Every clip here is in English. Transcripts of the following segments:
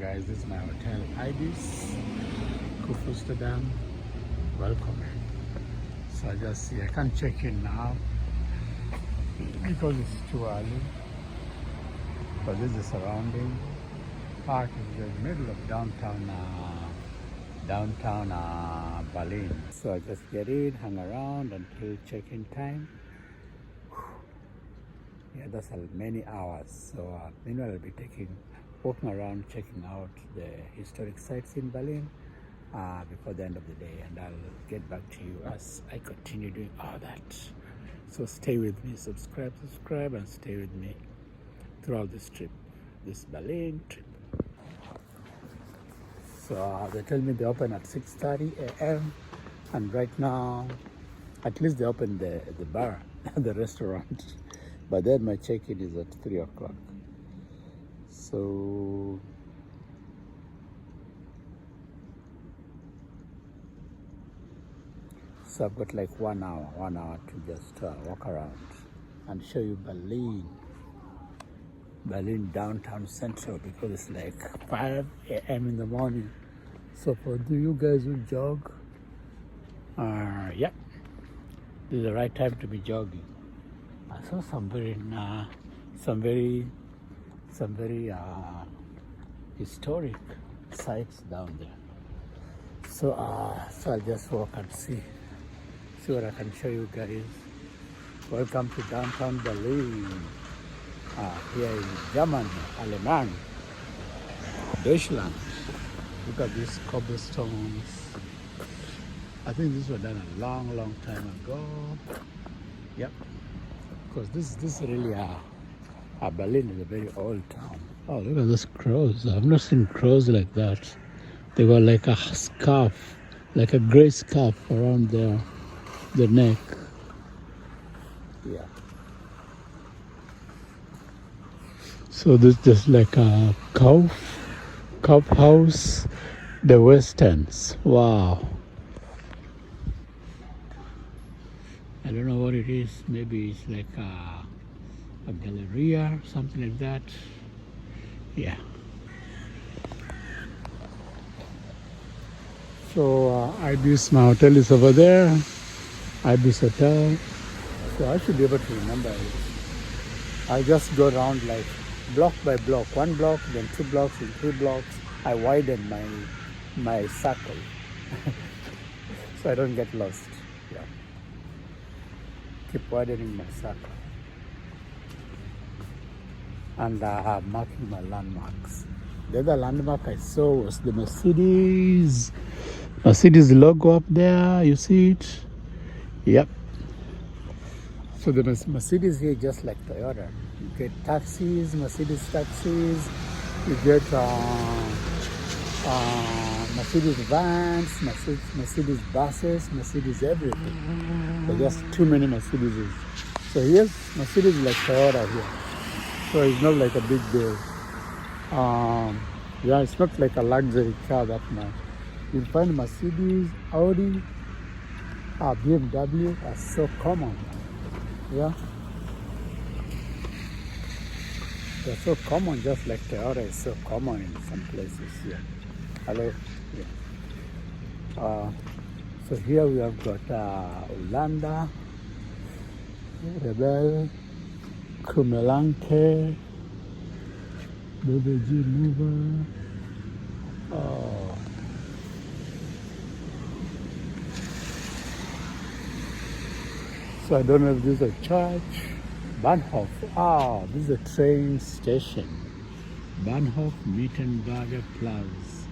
guys, this is my hotel Ibis, Kufustadam. Welcome. So I just see I can't check in now because it's too early. But this is the surrounding. Park is in the middle of downtown Berlin. So I just get in, hang around until check-in time. Yeah, that's many hours. So meanwhile, I'll be walking around, checking out the historic sites in Berlin before the end of the day, and I'll get back to you as I continue doing all that. So stay with me, subscribe, and stay with me throughout this trip, this Berlin trip. So they tell me they open at 6:30 a.m. and right now, at least they open the bar, the restaurant. But then my check-in is at 3 o'clock. So I've got like 1 hour to just walk around and show you Berlin downtown central, because it's like 5 a.m. in the morning. So for you guys who jog, yeah, this is the right time to be jogging. I saw some very historic sites down there. So I'll just walk and see what I can show you guys. Welcome to downtown Berlin. Here in Germany, Aleman, Deutschland. Look at these cobblestones. I think these were done a long time ago. Yep. Because this really Berlin is a very old town. Oh, look at those crows. I've not seen crows like that. They got like a scarf, like a gray scarf around their neck. Yeah. So this is just like a Kauf house, the Westerns. Wow. I don't know what it is. Maybe it's like a galleria, something like that. Yeah. So Ibis, my hotel is over there. Ibis Hotel. So I should be able to remember it. I just go around like block by block, 1 block, then 2 blocks, and 3 blocks. I widen my circle so I don't get lost. Yeah. Keep widening my circle. And marking my landmarks. The other landmark I saw was the Mercedes logo up there. You see it? Yep. So the Mercedes here, just like Toyota. You get taxis, Mercedes taxis. You get Mercedes vans, Mercedes buses, Mercedes everything. There's just too many Mercedeses. So here's Mercedes like Toyota here. So it's not like a big deal. Yeah, it's not like a luxury car that much. You'll find Mercedes, Audi, BMW are so common. Yeah. They're so common, just like Toyota is so common in some places. Yeah. Hello. Yeah. So here we have got Hollanda, Rebel, Krumelanke, BBG Mover. Oh. So I don't know if this is a church. Bahnhof. This is a train station. Bahnhof Mittenberger Platz.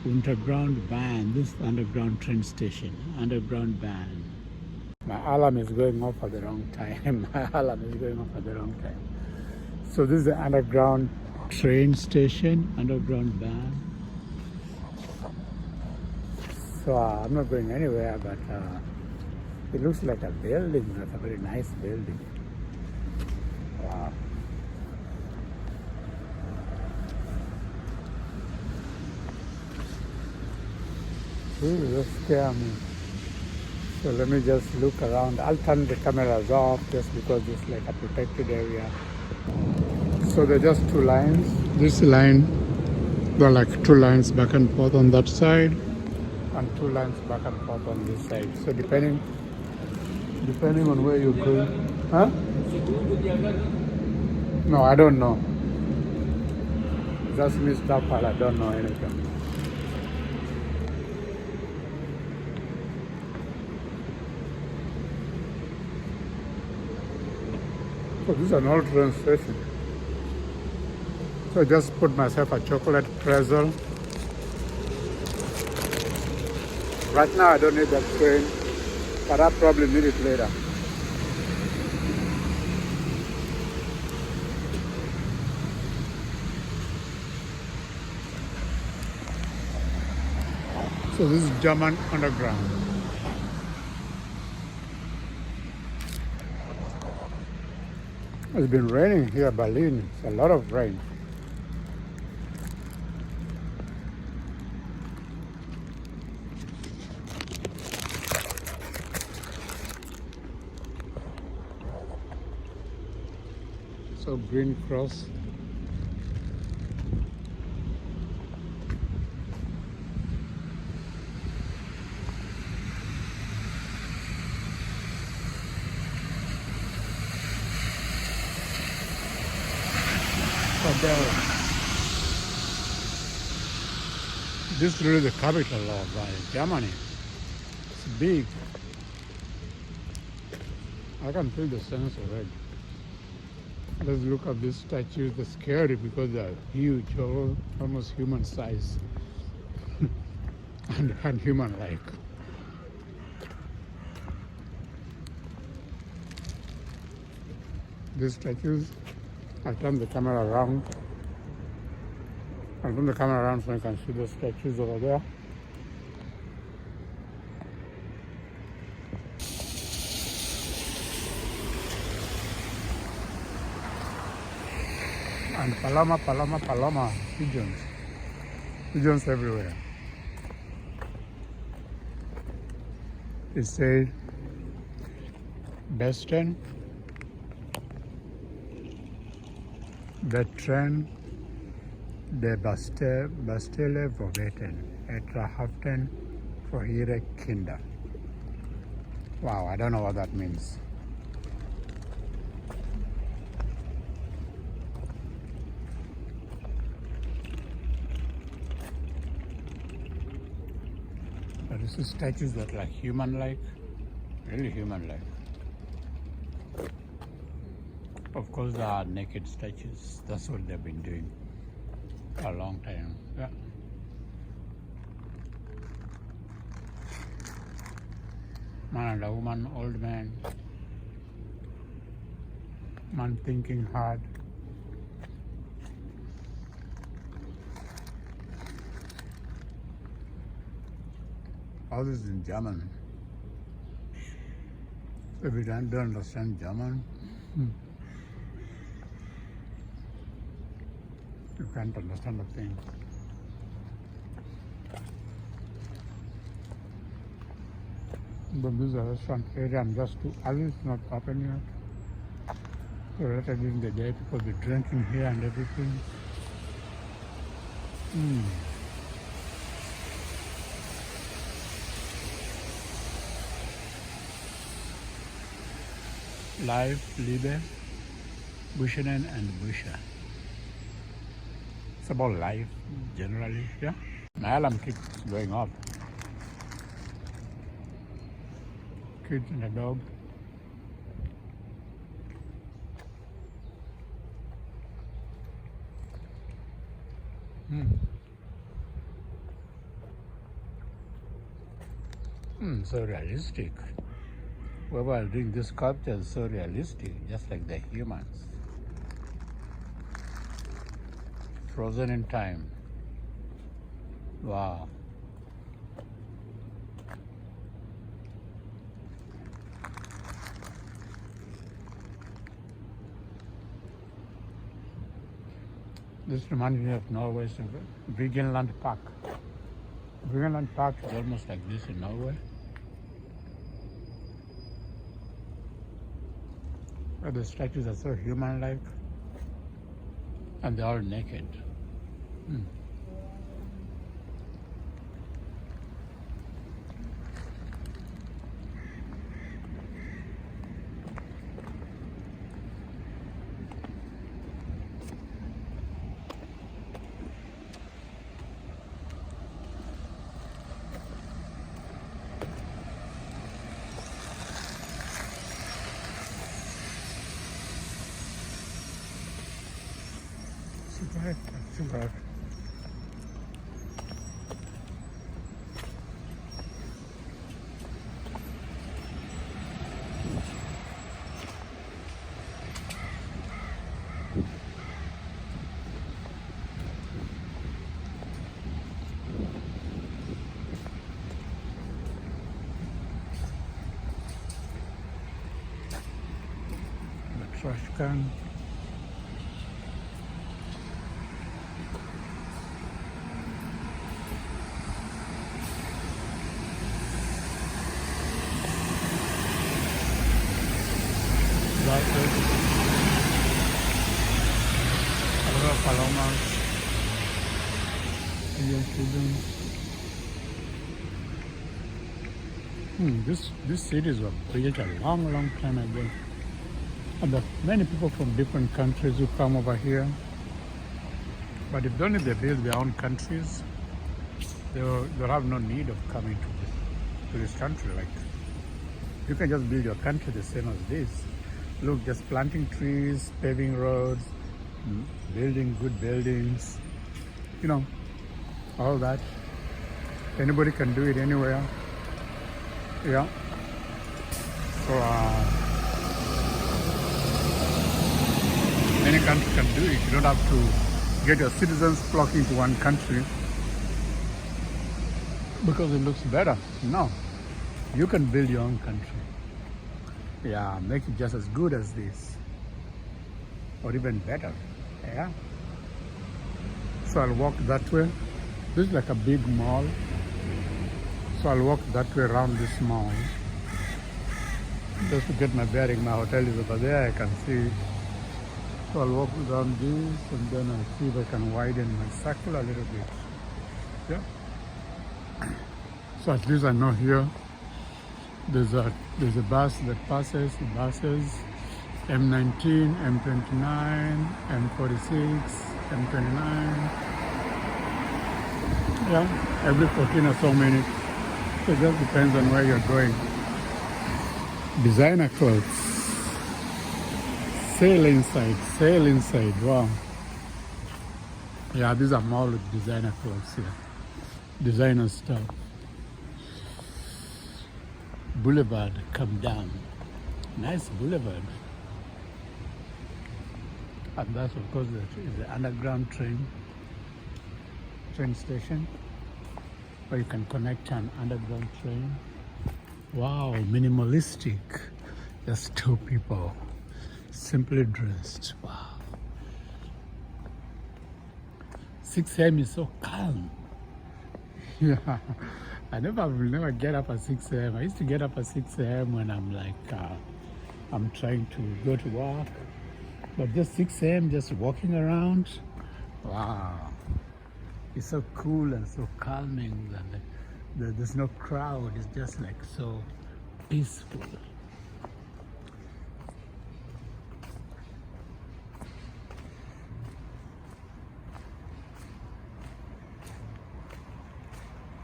Underground Bahn. This is underground train station. Underground Bahn. My alarm is going off at the wrong time. So this is the underground train station. Underground Bahn. So I'm not going anywhere, but it looks like a building, like a very nice building. Wow. Ooh, that scared me. So let me just look around. I'll turn the cameras off just because it's like a protected area. So they're just two lines. This line, there are like two lines back and forth on that side, and two lines back and forth on this side. So depending on where you're going. Huh? No, I don't know. Just Mr. Pal, I don't know anything. So this is an old train station. So I just put myself a chocolate pretzel. Right now I don't need that train, but I'll probably need it later. So this is German underground. It's been raining here in Berlin. It's a lot of rain. So Green Cross. This is really the capital of Germany. It's big. I can feel the sense already. Let's look at these statues. They're scary because they're huge, almost human size and human-like. These statues, I'll turn the camera around. I'll turn the camera around so you can see the statues over there. And paloma, pigeons. Pigeons everywhere. It says Besten, Betren, de Bastille Verweten, etwa Haften für ihre Kinder. Wow, I don't know what that means. But this is statues that are like human-like, really human-like. Of course, there are naked statues. That's what they've been doing for a long time. Yeah. Man and a woman, old man, man thinking hard. All this is in German. If you don't understand German, you can't understand a thing. But this is a restaurant area. I'm just too early. It's not open yet. So later during the day, people be drinking here and everything. Life, Liebe, Bushenen and Busha. It's about life generally, yeah? My alarm keeps going off. Kids and a dog. So realistic. Whoever is doing this sculpture is so realistic, just like the humans. Frozen in time. Wow. This reminds me of Norway's Vigeland Park. Vigeland Park is almost like this in Norway. But the statues are so human-like. And they're all naked. Hmm. Super. The trash can. Glasses. A lot of palomas. Indian students. This cities were built a long time ago. And there are many people from different countries who come over here. But if only they build their own countries, they'll have no need of coming to this country. Like, you can just build your country the same as this. Look, just planting trees, paving roads, building good buildings, you know, all that. Anybody can do it anywhere. Yeah. So any country can do it. You don't have to get your citizens flocked into one country because it looks better. No, you can build your own country. Yeah, make it just as good as this, or even better. Yeah. So I'll walk that way. This is like a big mall. So I'll walk that way around this mall. Just to get my bearing. My hotel is over there, I can see. So I'll walk around this and then I'll see if I can widen my circle a little bit. Yeah. So at least I know here there's a bus that passes, the buses, M19, M29, M46, M29. Yeah, every 14 or so minutes. So it just depends on where you're going. Designer clothes. Sale inside, wow. Yeah, these are more with designer clothes here. Designer stuff. Boulevard, come down. Nice boulevard. And that's of course the underground train station where you can connect an underground train. Wow, minimalistic. Just two people, simply dressed. Wow. 6 a.m. is so calm. Yeah. I will never get up at 6 a.m. I used to get up at 6 a.m. when I'm like, I'm trying to go to work. But just 6 a.m. just walking around, wow. It's so cool and so calming that there's no crowd. It's just like so peaceful.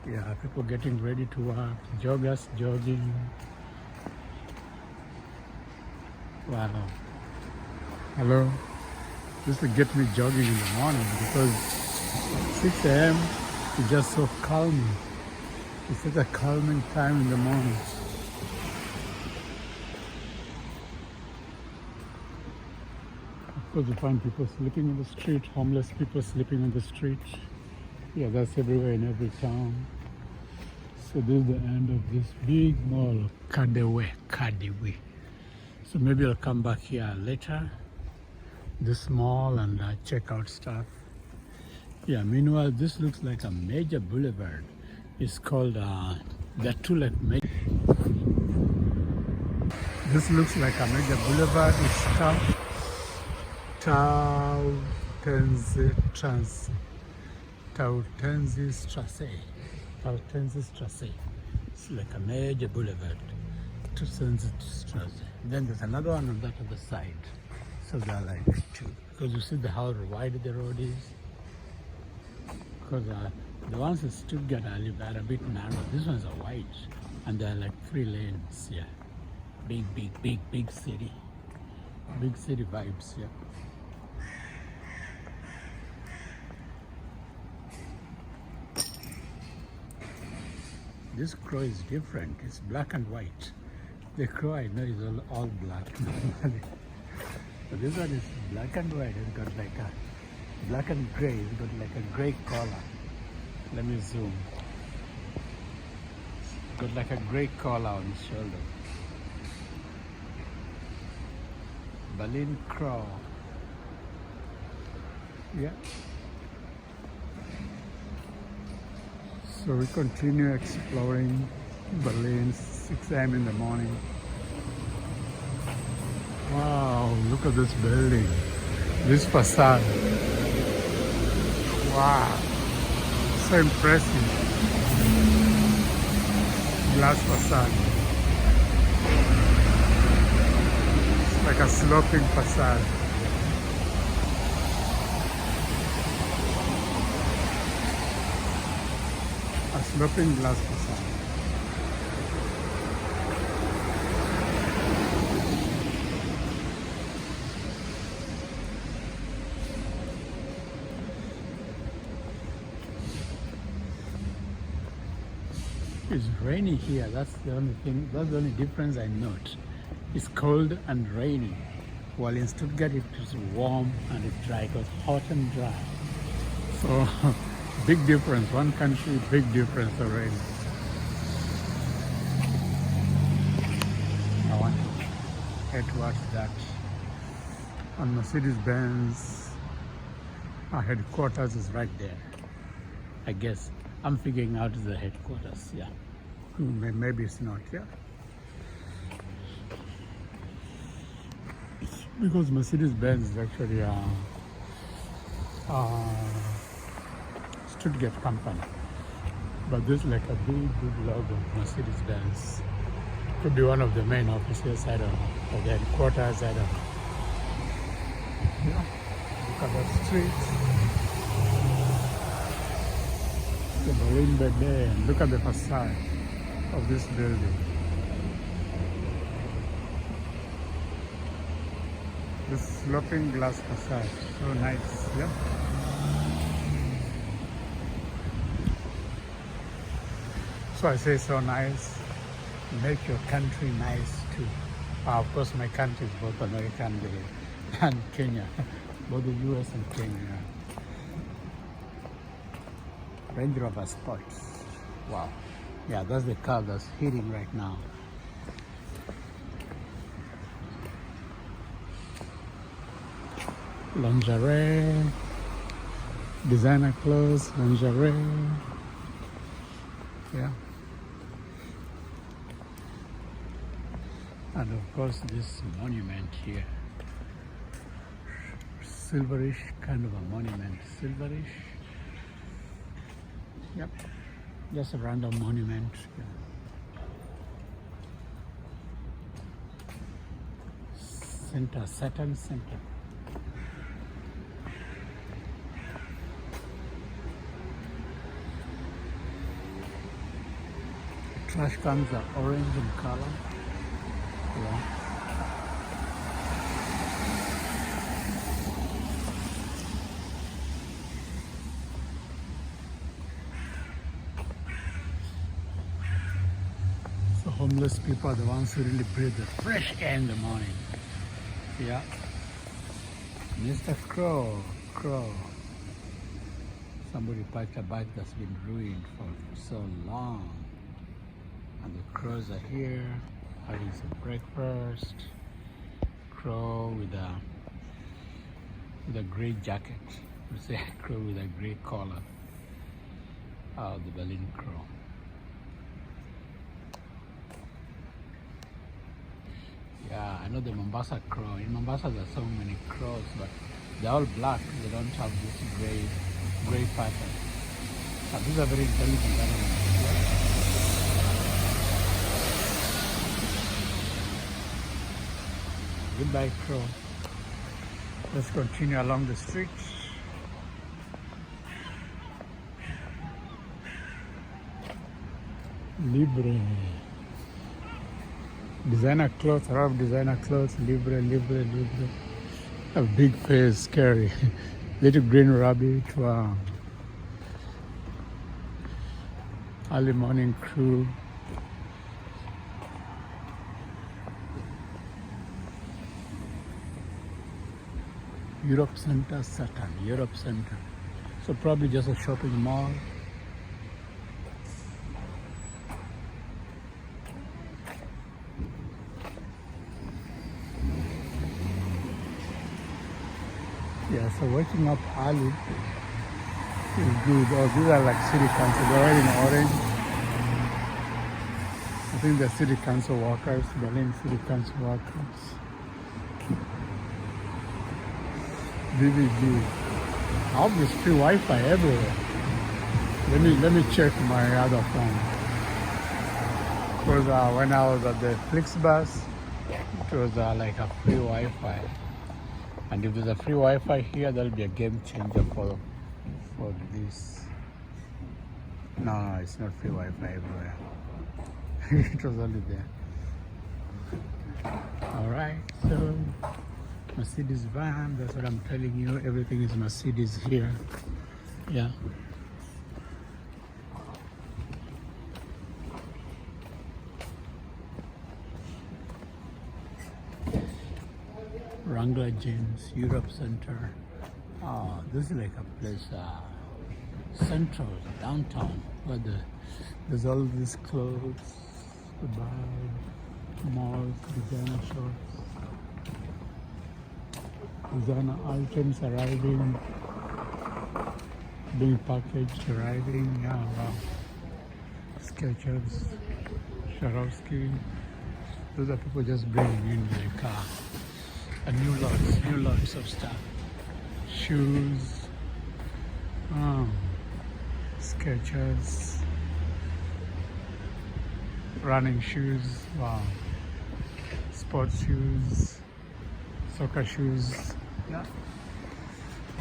Yeah, people getting ready to work, joggers jogging. Wow. Hello. Just to get me jogging in the morning because 6 a.m. is just so calming. It's such a calming time in the morning. Of course, you find people sleeping in the street, homeless people sleeping on the street. Yeah, that's everywhere in every town. So this is the end of this big mall of Kadewe. So maybe I'll come back here later, this mall, and check out stuff. Yeah, meanwhile, this looks like a major boulevard. It's called Gatulek. This looks like a major boulevard. It's Tautenzistrasse. Tautenzistrasse. It's like a major boulevard. Tautenzistrasse. Then there's another one on that other side. So they're like two. Because you see how wide the road is. Because the ones in Stuttgart are a bit narrow. These ones are wide. And they're like 3 lanes. Yeah. Big city. Big city vibes. Yeah. This crow is different. It's black and white. The crow I know is all black normally. But this one is black and white. It's got like a black and gray. It's got like a gray collar. Let me zoom. It's got like a gray collar on his shoulder. Berlin crow. Yeah. So we continue exploring Berlin, 6 a.m. in the morning. Wow, look at this building, this facade. Wow, so impressive. Glass facade. It's like a sloping facade. A sloping glass facade. It's rainy here. That's the only thing. That's the only difference I note. It's cold and rainy. While in Stuttgart it is warm and it's dry. It was hot and dry. So big difference. One country, big difference already. I want to head towards that. On Mercedes-Benz, our headquarters is right there. I guess I'm figuring out the headquarters. Yeah, maybe it's not. Yeah, because Mercedes-Benz is actually Stuttgart company, but this is like a big logo, Mercedes-Benz. Could be one of the main offices, I don't know, or the headquarters, I don't know. Yeah, look at the streets. The Berlin there, and look at the facade of this building. This sloping glass facade, so nice, yeah. So I say so nice, make your country nice too. Of course my country is both America and Kenya, both the US and Kenya. Range Rover Sports. Wow. Yeah, that's the car that's hitting right now. Lingerie, designer clothes, lingerie. Yeah. And of course this monument here. Silverish kind of a monument. Silverish. Yep, just a random monument. Center, Saturn Center. Trash cans are orange in color. Yeah. Homeless people are the ones who really breathe the fresh air in the morning. Yeah. Mr. Crow. Somebody packed a bike that's been ruined for so long. And the crows are here having some breakfast. Crow with a gray jacket. We say crow with a gray collar. Oh, the Berlin crow. Yeah, I know the Mombasa crow. In Mombasa, there's so many crows, but They're all black. They don't have this gray pattern. But these are very intelligent animals. Goodbye, crow. Let's continue along the street. Libre. Designer clothes, a lot of designer clothes. Libre. A big face, scary. Little green rabbit. Wow. Early morning crew. Europe Center, Saturn. Europe Center. So probably just a shopping mall. Yeah, so waking up early is good. Oh, these are like city council. They're all in orange. I think they're city council workers, Berlin city council workers. BBG. I hope there's free Wi-Fi everywhere. Let me check my other phone. Because when I was at the Flixbus, it was like a free Wi-Fi. And if there's a free Wi-Fi here, that'll be a game changer for this. No, it's not free Wi-Fi everywhere. It was only there. All right, so Mercedes van, that's what I'm telling you. Everything is Mercedes here. Yeah. Wrangler Jeans, Europe Center. Oh, this is like a place, central, downtown, where there's all these clothes to buy, malls, designer shops, designer items arriving, being packaged, arriving. Yeah, wow. Skechers, Swarovski. Those are people just bringing in their car. And new lots of stuff. Shoes, Skechers, running shoes, wow. Sports shoes, soccer shoes. Yeah.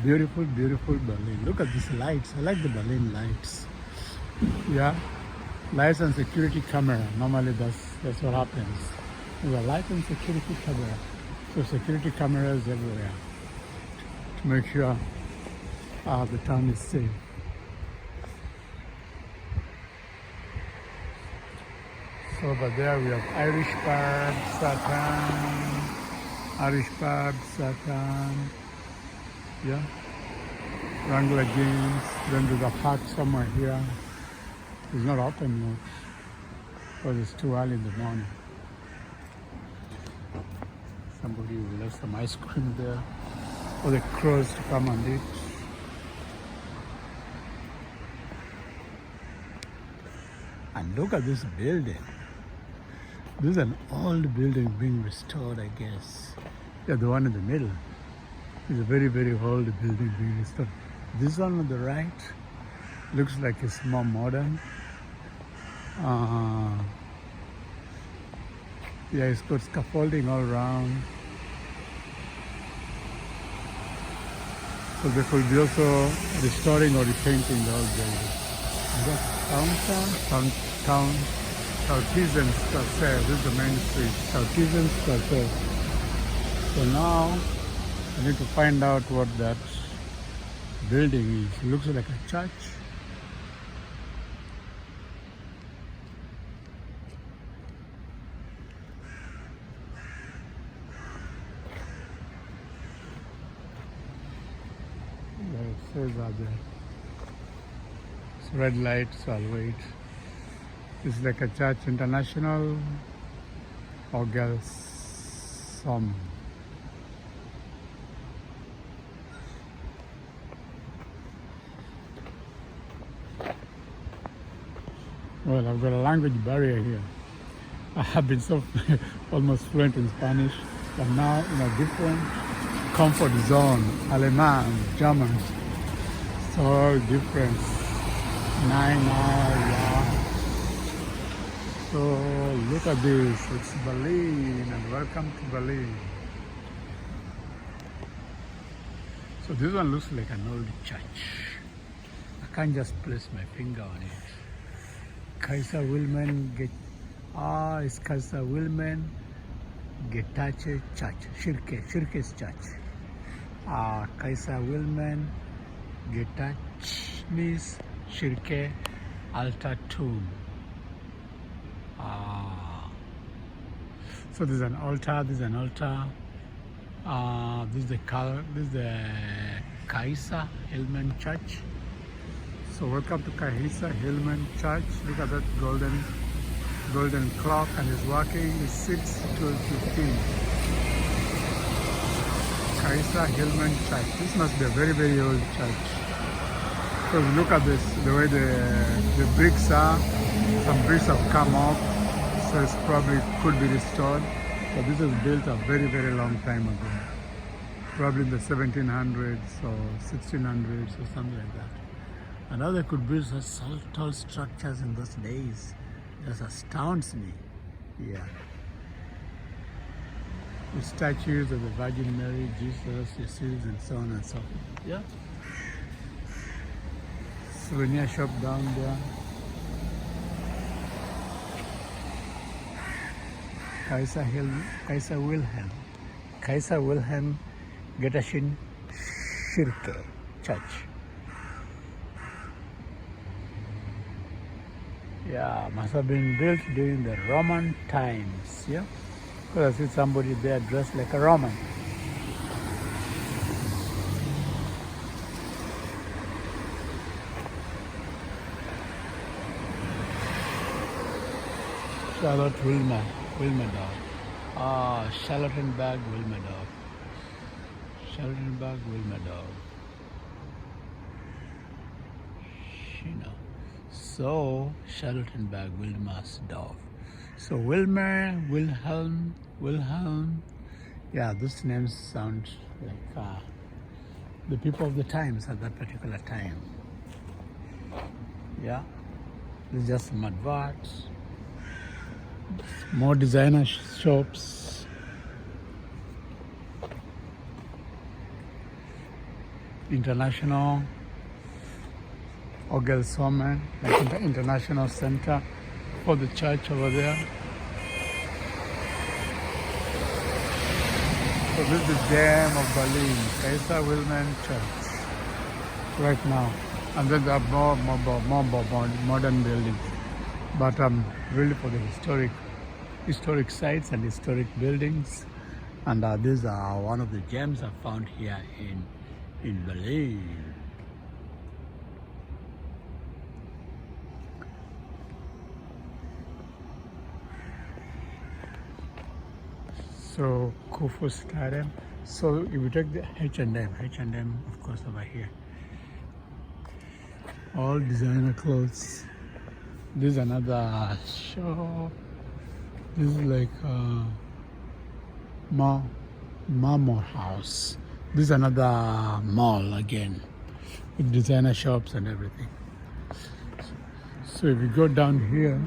Beautiful Berlin. Look at these lights. I like the Berlin lights. Yeah. Lights and security camera. Normally that's what happens. There's a light and security camera. So security cameras everywhere to make sure the town is safe. So over there we have Irish pub, Saturn. Yeah. Wrangler Jeans. Then there's a park somewhere here. It's not open yet because it's too early in the morning. Somebody left some ice cream there for the crows to come and eat. And look at this building. This is an old building being restored, I guess. Yeah, the one in the middle is a very old building being restored. This one on the right looks like it's more modern. Yeah, it's got scaffolding all around. So they could be also restoring or repainting the old building. Downtown, Southeastern's Cafe. This is the main street, Southeastern's Cafe. So now I need to find out what that building is. It looks like a church. Says are there. It's red light, so I'll wait. It's like a church, International Orgelsom. Well, I've got a language barrier here. I have been so almost fluent in Spanish, but now in a different comfort zone, Alemán, German. So different. 9 hours. Yeah. So look at this. It's Berlin, and welcome to Berlin. So this one looks like an old church. I can't just place my finger on it. Kaiser Wilhelm it's Kaiser Wilhelm Getache Church, Schirke's church. Kaiser Wilhelm Getache's Schirke Altar Tomb. So there's an altar. This is the Kaiser Wilhelm Church. So welcome to Kaiser Wilhelm Church. Look at that golden clock, and it's working. It's 6:15. Kaiser Wilhelm Church. This must be a very, very old church. So look at this, the way the bricks are. Some bricks have come off, so it's probably could be restored. But this was built a very, very long time ago. Probably in the 1700s or 1600s or something like that. And how they could build such tall structures in those days just astounds me. Yeah. With statues of the Virgin Mary, Jesus, Jesus, and so on and so forth. Yeah. Souvenir shop down there. Kaiser Wilhelm Getachen Schirke Church. Yeah, must have been built during the Roman times. Yeah, because I see somebody there dressed like a Roman. Charlotte Wilmerdorf. Charlottenburg Wilmerdorf. So Charlottenburg Wilmersdorf. So Wilhelm. Yeah, those names sound like the people of the times at that particular time. Yeah, this is just some adverts. More designer shops. International Orgelsomen, like the international center for the church over there. So this is the Dam of Berlin, Kaiser Wilhelm Church, right now. And then there are more modern buildings. But really for the historic sites and historic buildings. And these are one of the gems I found here in Berlin. So Kufus Stadium. So if you take the H&M of course over here. All designer clothes. This is another shop. This is like Marmor House. This is another mall again with designer shops and everything. So if you go down here,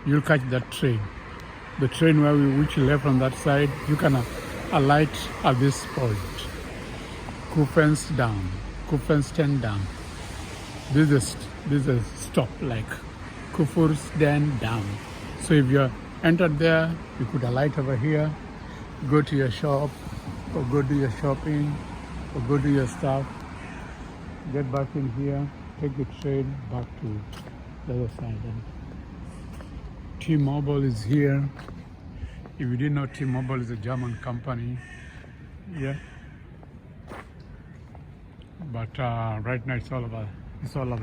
you'll catch that train. The train which left on that side, you can alight at this point. Kufenstein Dam. This is a stop like Kufenstein Dam. So if you entered there, you could alight over here, go to your shop, or go do your shopping, or go do your stuff, get back in here, take the train back to the other side. And T-Mobile is here. If you didn't know, T-Mobile is a German company. Yeah. But right now it's all of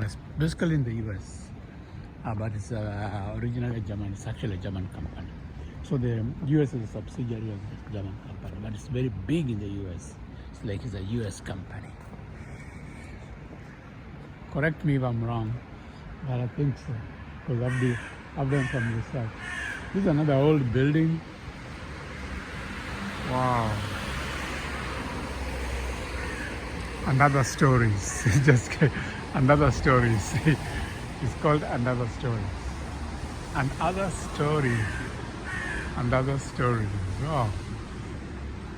us, basically in the US. But it's originally German. It's actually a German company. So the US is a subsidiary of the German company, but it's very big in the US. It's like it's a US company. Correct me if I'm wrong, but I think so, because I've done some research. This is another old building. Wow. Another Stories. Just Another Stories. It's called Another Story. Another Story. Another Story. Wow.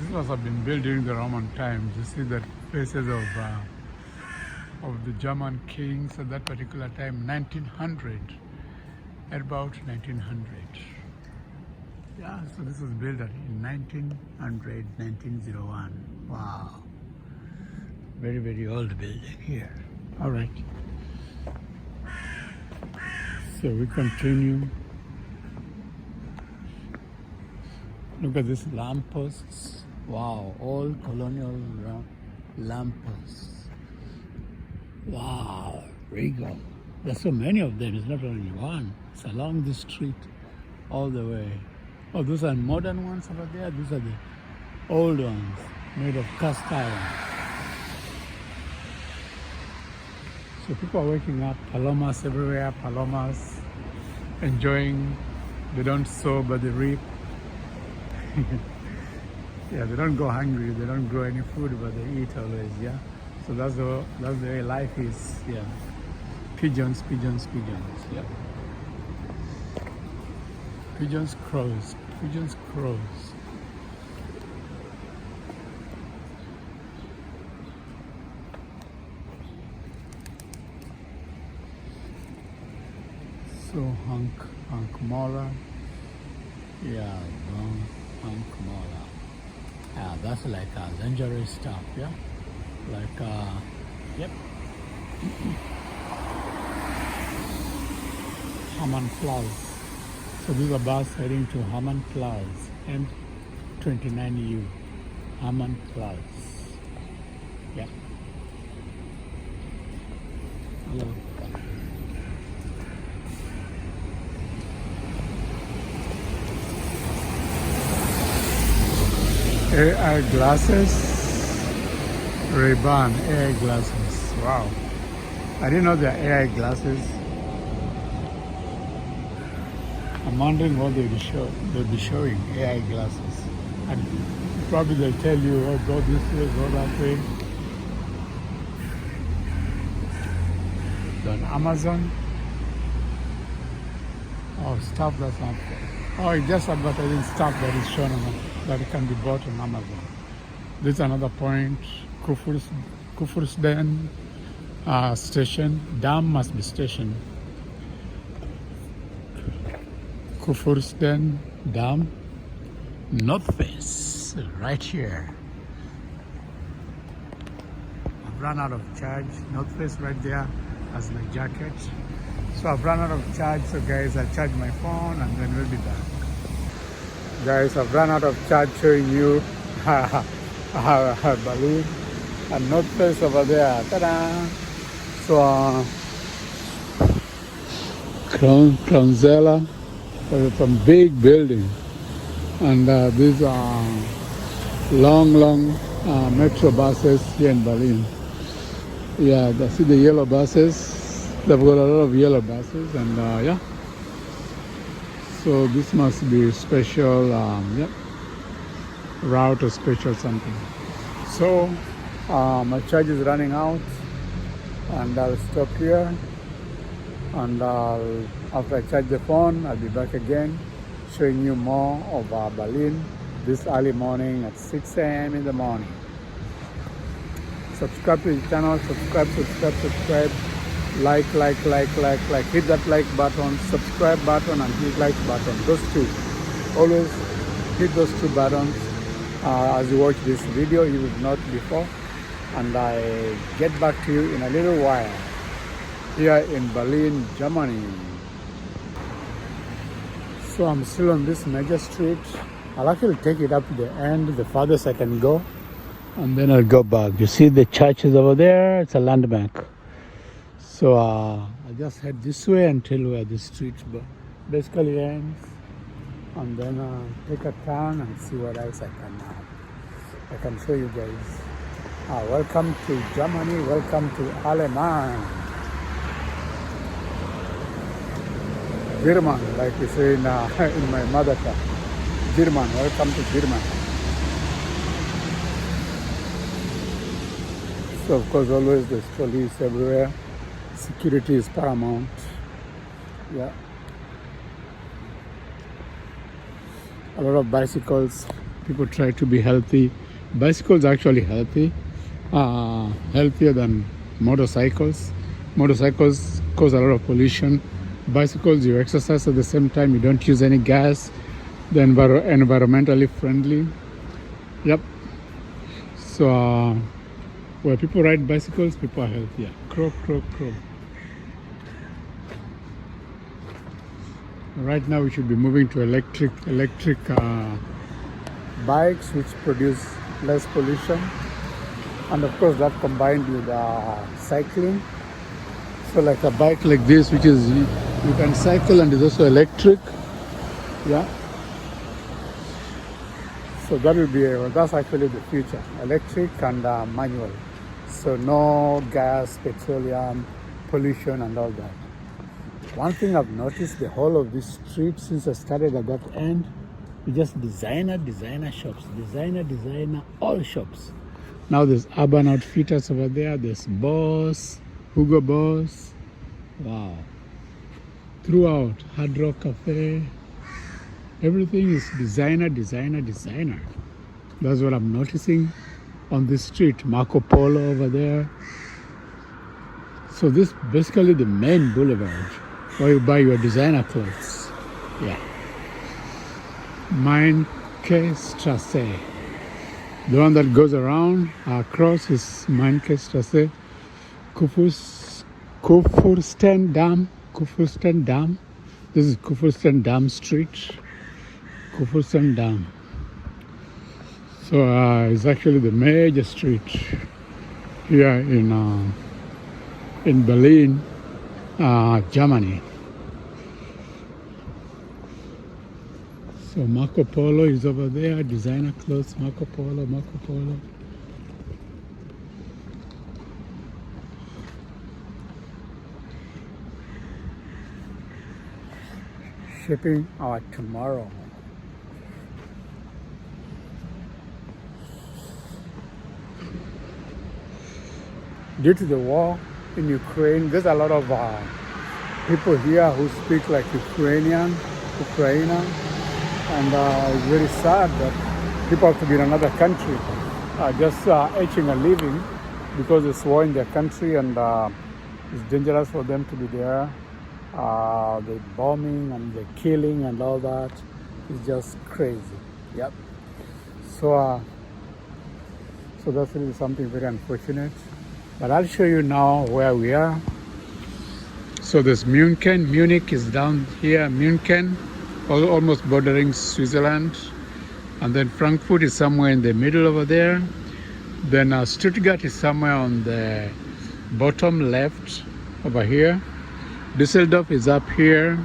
This must have been built during the Roman times. You see the faces of the German kings at that particular time, 1900, at about 1900. Yeah, so this was built in 1900, 1901. Wow. Very, very old building here. All right. So we continue. Look at these lampposts. Wow, old colonial lampposts. Wow, regal. There's so many of them. It's not only one. It's along the street all the way. Oh, those are modern ones over there. These are the old ones made of cast iron. So people are waking up, palomas everywhere, palomas enjoying. They don't sow, but they reap. Yeah, they don't go hungry, they don't grow any food, but they eat always, yeah. So that's the way life is, yeah. Pigeons, pigeons, pigeons, yeah. Pigeons, crows, pigeons, crows. So Hunk Mola, yeah, Hunk Mola. Yeah, that's like dangerous stuff, yeah? Like, yep. Hammond Plaza. So this is a bus heading to Hammond Plaza, M29U, Hammond Plaza. Yeah. Hello. AI glasses, Ray-Ban AI glasses. Wow. I didn't know they're AI glasses. I'm wondering what they'll be showing, AI glasses. And probably they'll tell you, oh, go this way, go that way. On Amazon. Oh, stuff that's not. Oh, it's just advertising stuff that is shown on that it can be bought on Amazon. This is another point. Kufursden station. Dam must be station. Kufursden Dam. North Face, right here. I've run out of charge. North Face right there as my jacket. So I've run out of charge. So guys, I'll charge my phone and then we'll be back. Guys, I've run out of charge showing you balloon and North Face over there. Ta-da! So Kronzella, some big building, and these are long metro buses here in Berlin. Yeah, I see the yellow buses. They've got a lot of yellow buses, and yeah. So this must be special, yeah, route or special something. So my charge is running out, and I'll stop here. And after I charge the phone, I'll be back again, showing you more of Berlin this early morning at 6 a.m. in the morning. Subscribe to the channel, subscribe, like, hit that like button, subscribe button and hit like button, those two. Always hit those two buttons as you watch this video, if not before. And I get back to you in a little while here in Berlin, Germany. So I'm still on this major street. I'll actually take it up to the end, the farthest I can go, and then I'll go back. You see the church is over there, it's a landmark. So I just head this way until where the street basically ends, and then take a turn and see what else I can show you guys. Welcome to Germany, welcome to Aleman. German, like we say in my mother tongue. German, welcome to German. So of course always there's police everywhere. Security is paramount. Yeah. A lot of bicycles. People try to be healthy. Bicycles are actually healthy. Healthier than motorcycles. Motorcycles cause a lot of pollution. Bicycles, you exercise at the same time, you don't use any gas. They're environmentally friendly. Yep. So where people ride bicycles, people are healthier. Crow, crow, crow. Right now we should be moving to electric bikes which produce less pollution, and of course that combined with cycling. So like a bike like this, which is you can cycle and is also electric. Yeah. So that will be that's actually the future: electric and manual. So no gas, petroleum, pollution, and all that. One thing I've noticed, the whole of this street since I started at that end, is just designer shops, designer all shops. Now there's Urban Outfitters over there, there's Boss, Hugo Boss, wow. Throughout, Hard Rock Cafe, everything is designer. That's what I'm noticing on this street. Marco Polo over there. So this is basically the main boulevard where you buy your designer clothes. Yeah. Mainkestrasse. The one that goes around across is Mainkestrasse. Kufursten Dam. This is Kufursten Dam Street. Kufursten Dam. So it's actually the major street here in Berlin, Germany. So Marco Polo is over there, designer clothes, Marco Polo. Shipping our tomorrow. Due to the war in Ukraine, there's a lot of people here who speak like Ukrainian, and it's very sad that people have to be in another country just etching a living because there's war in their country, and it's dangerous for them to be there. The bombing and the killing and all that is just crazy. Yep. So that's really something very unfortunate. But I'll show you now where we are. So there's Munich is down here, Munich, almost bordering Switzerland. And then Frankfurt is somewhere in the middle over there. Then Stuttgart is somewhere on the bottom left over here. Düsseldorf is up here.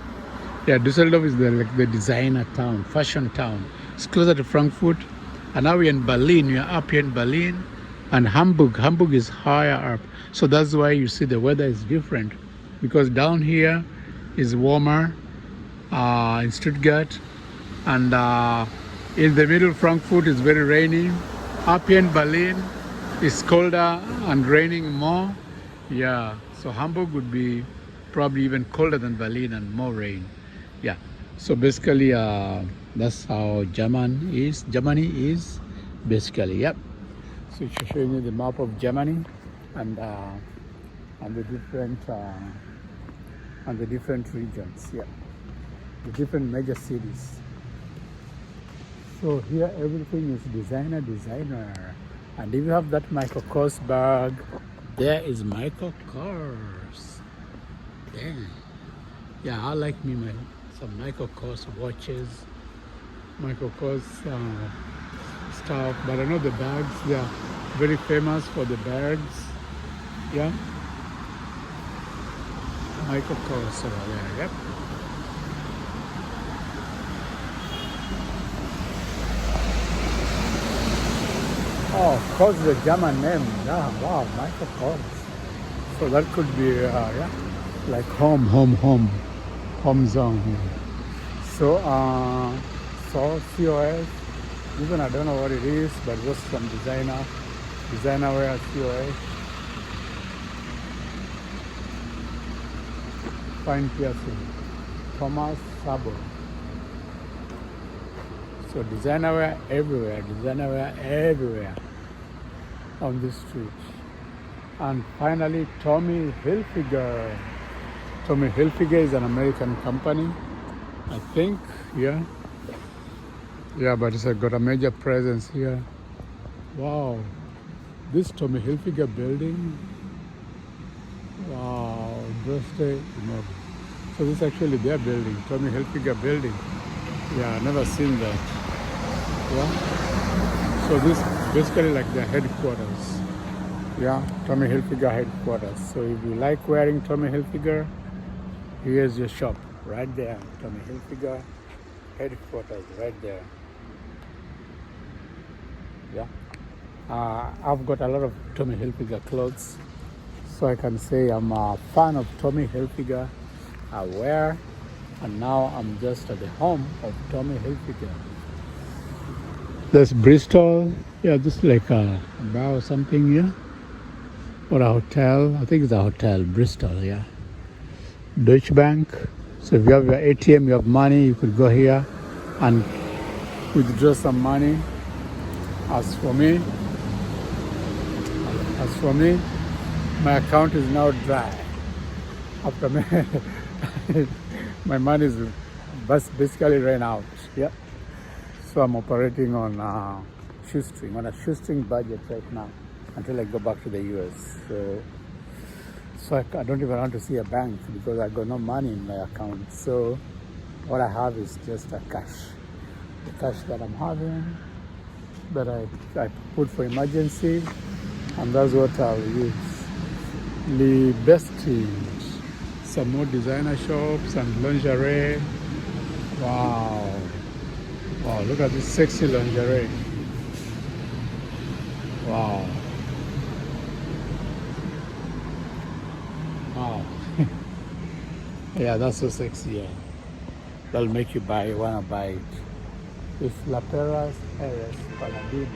Yeah, Düsseldorf is the designer town, fashion town. It's closer to Frankfurt. And now we're in Berlin. We're up here in Berlin. And Hamburg is higher up. So that's why you see the weather is different. Because down here is warmer in Stuttgart. And in the middle, Frankfurt is very rainy. Up here in Berlin, it's colder and raining more. Yeah, so Hamburg would be probably even colder than Berlin and more rain. Yeah, so basically that's how Germany is basically. Yep. So it's showing you the map of Germany and the different regions. Yeah, the different major cities. So here everything is designer. And if you have that Michael Kors bag, there is Michael Kors. Damn. Yeah, I like some Michael Kors watches, Michael Kors stuff. But I know the bags, they are very famous for the bags. Yeah. Michael Kors over there, yep. Oh, of course, the German name. Yeah, wow, Michael Kors. So that could be, yeah, like home zone. So, COS. Even I don't know what it is, but just some designer wear COS. fine piercing. Thomas Sabo. So designer wear everywhere on this street. And finally, Tommy Hilfiger. Tommy Hilfiger is an American company, I think, yeah. Yeah, but it's got a major presence here. Wow, this Tommy Hilfiger building. Wow, just so this is actually their building, Tommy Hilfiger building. Yeah, I've never seen that. Yeah. So this basically like their headquarters. Yeah, Tommy Hilfiger headquarters. So if you like wearing Tommy Hilfiger, here's your shop right there. Tommy Hilfiger headquarters right there. Yeah. I've got a lot of Tommy Hilfiger clothes, so I can say I'm a fan of Tommy Hilfiger. I wear, and now I'm just at the home of Tommy Hilfiger. There's Bristol. Yeah, just like a bar or something here. Or a hotel. I think it's a hotel, Bristol, yeah. Deutsche Bank. So if you have your ATM, you have money, you could go here and withdraw some money. As for me, my account is now dry. After my money is basically ran out. Yeah. So I'm operating on a shoestring budget right now until I go back to the US. So I don't even want to see a bank because I got no money in my account. So what I have is just a cash. The cash that I'm having, that I put for emergency, and that's what I'll use. The best things, some more designer shops and lingerie. Wow, look at this sexy lingerie. Wow. Yeah, that's so sexy. Yeah. That'll make you wanna buy it. It's La Peras LS Palladini.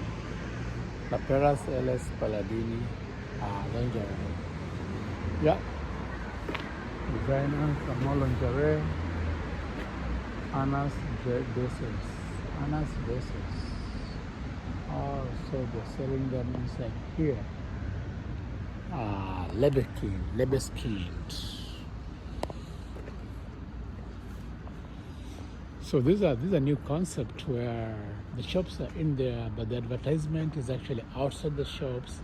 La Peras LS Palladini lingerie. Yeah. Designer, some more lingerie. Anna's dresses. Oh, so they're selling them inside here. Lebeskind. So these are new concept where the shops are in there, but the advertisement is actually outside the shops,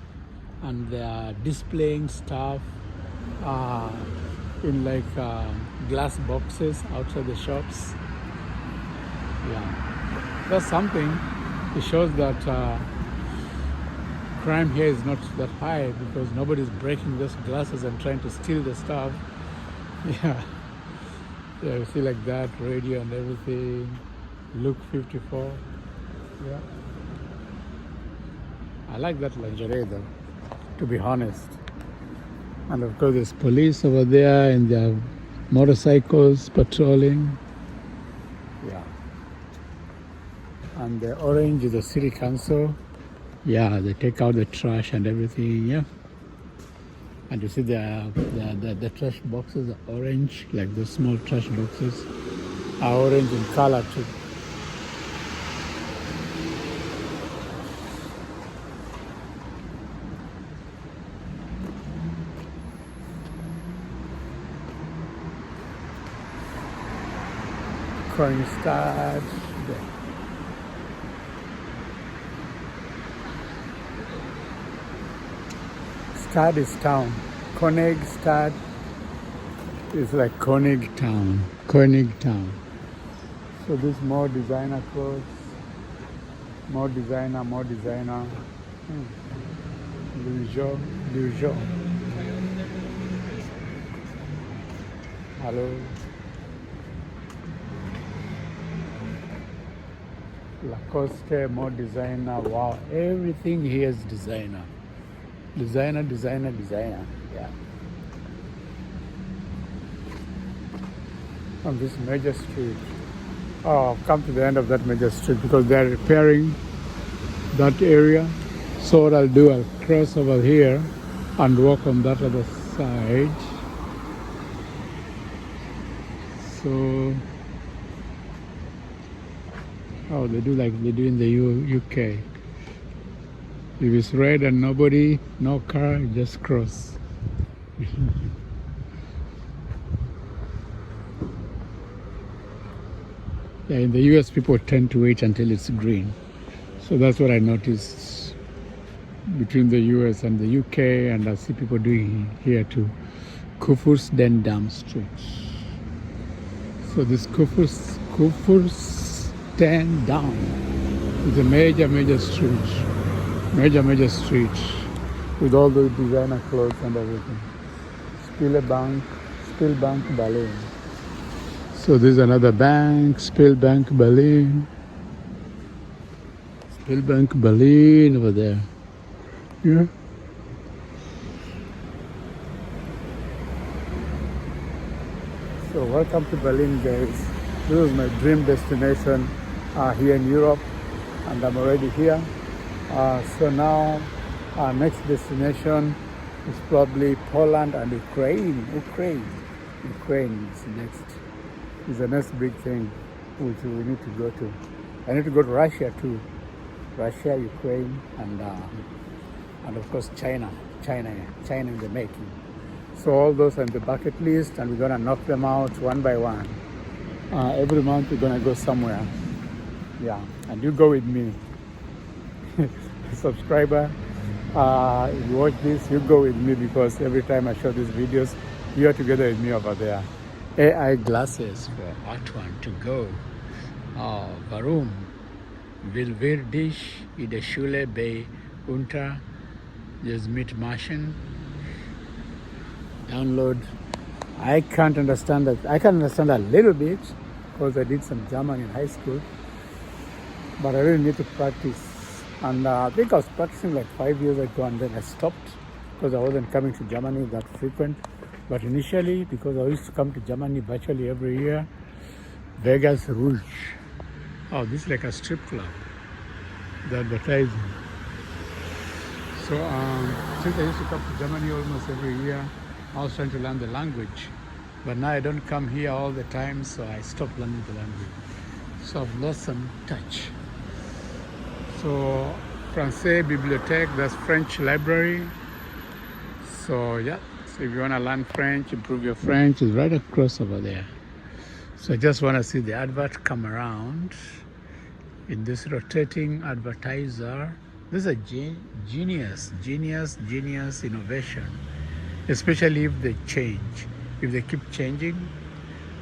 and they are displaying stuff in like glass boxes outside the shops. Yeah, that's something. It shows that crime here is not that high because nobody's breaking those glasses and trying to steal the stuff. Yeah. Yeah, you see like that, radio and everything. Look 54. Yeah. I like that lingerie though, to be honest. And of course there's police over there and their motorcycles patrolling. Yeah. And the orange is the city council. Yeah, they take out the trash and everything, yeah. And you see the trash boxes are orange, like the small trash boxes are orange in color too. Kronstadt. Stad is town. Königstad is like König town. So this more designer clothes. More designer. Liujo. Hello. Lacoste, more designer. Wow, everything here is designer. Designer. Yeah. On this major street. Oh, I've come to the end of that major street because they're repairing that area. So what I'll do, I'll cross over here and walk on that other side. So, oh, they do like they do in the UK. If it's red and nobody, no car, you just cross. Yeah, in the US, people tend to wait until it's green. So that's what I noticed between the US and the UK, and I see people doing here too. Kufus Dam Street. So this Kufus Dam is a major street with all the designer clothes and everything. Spillbank Berlin. So this is another bank, Spillbank Berlin. Spillbank Berlin over there. Yeah. So welcome to Berlin, guys. This is my dream destination here in Europe, and I'm already here. So now our next destination is probably Poland and Ukraine. Ukraine is next. Is the next big thing which we need to go to. I need to go to Russia too. Russia, Ukraine, and of course China in the making. So all those are in the bucket list, and we're gonna knock them out one by one. Every month we're gonna go somewhere. Yeah, and you go with me. Subscriber, if you watch this, you go with me, because every time I show these videos, you're together with me over there. AI glasses for Antoine to go. Warum will wir dich in der Schule bei unter das Mitmachen? Download. I can't understand that. I can understand a little bit because I did some German in high school, but I really need to practice. And I think I was practicing like 5 years ago, and then I stopped because I wasn't coming to Germany that frequent. But initially, because I used to come to Germany virtually every year, Vegas Rouge. Oh, this is like a strip club. The advertising. So since I used to come to Germany almost every year, I was trying to learn the language. But now I don't come here all the time, so I stopped learning the language. So I've lost some touch. So Français Bibliothèque, that's French library. So yeah, so if you want to learn French, improve your French, it's right across over there. So I just want to see the advert come around in this rotating advertiser. This is a genius innovation, especially if they change, if they keep changing.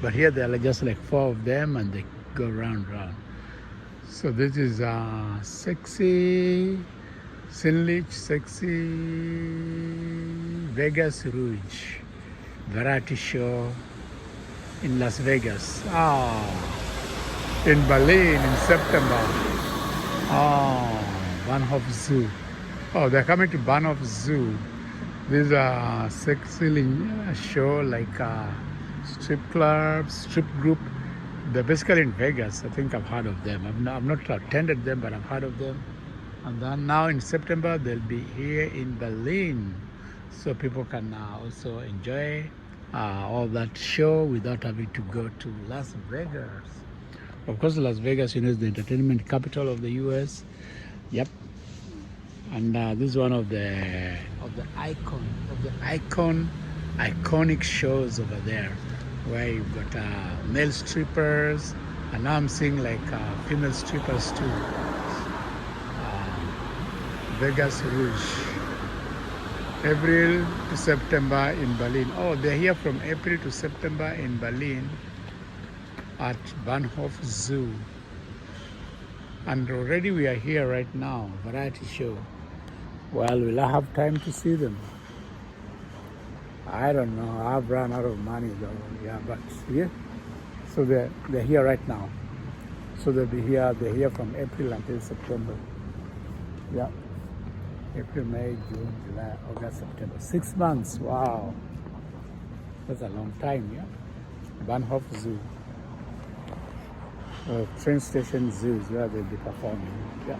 But here there are just like 4 of them, and they go round. So this is sexy Vegas Rouge variety show in Las Vegas. In Berlin in September. Bahnhof Zoo. Oh, they're coming to Bahnhof Zoo. This is a sexy show, like strip club, strip group. They're basically in Vegas. I think I've heard of them. I've not attended them, but I've heard of them. And then now in September, they'll be here in Berlin. So people can also enjoy all that show without having to go to Las Vegas. Of course, Las Vegas, is the entertainment capital of the US. Yep. And this is one of the iconic shows over there, where you've got male strippers, and now I'm seeing like female strippers too. Vegas Rouge, April to September in Berlin. Oh, they're here from April to September in Berlin at Bahnhof Zoo. And already we are here right now, variety show. Well, will I have time to see them? I don't know. I've run out of money though. Yeah, but yeah. So they're here right now. So they'll be here. They're here from April until September. Yeah. April, May, June, July, August, September. 6 months. Wow. That's a long time, yeah. Bahnhof Zoo. Train station zoos where they'll be performing. Yeah.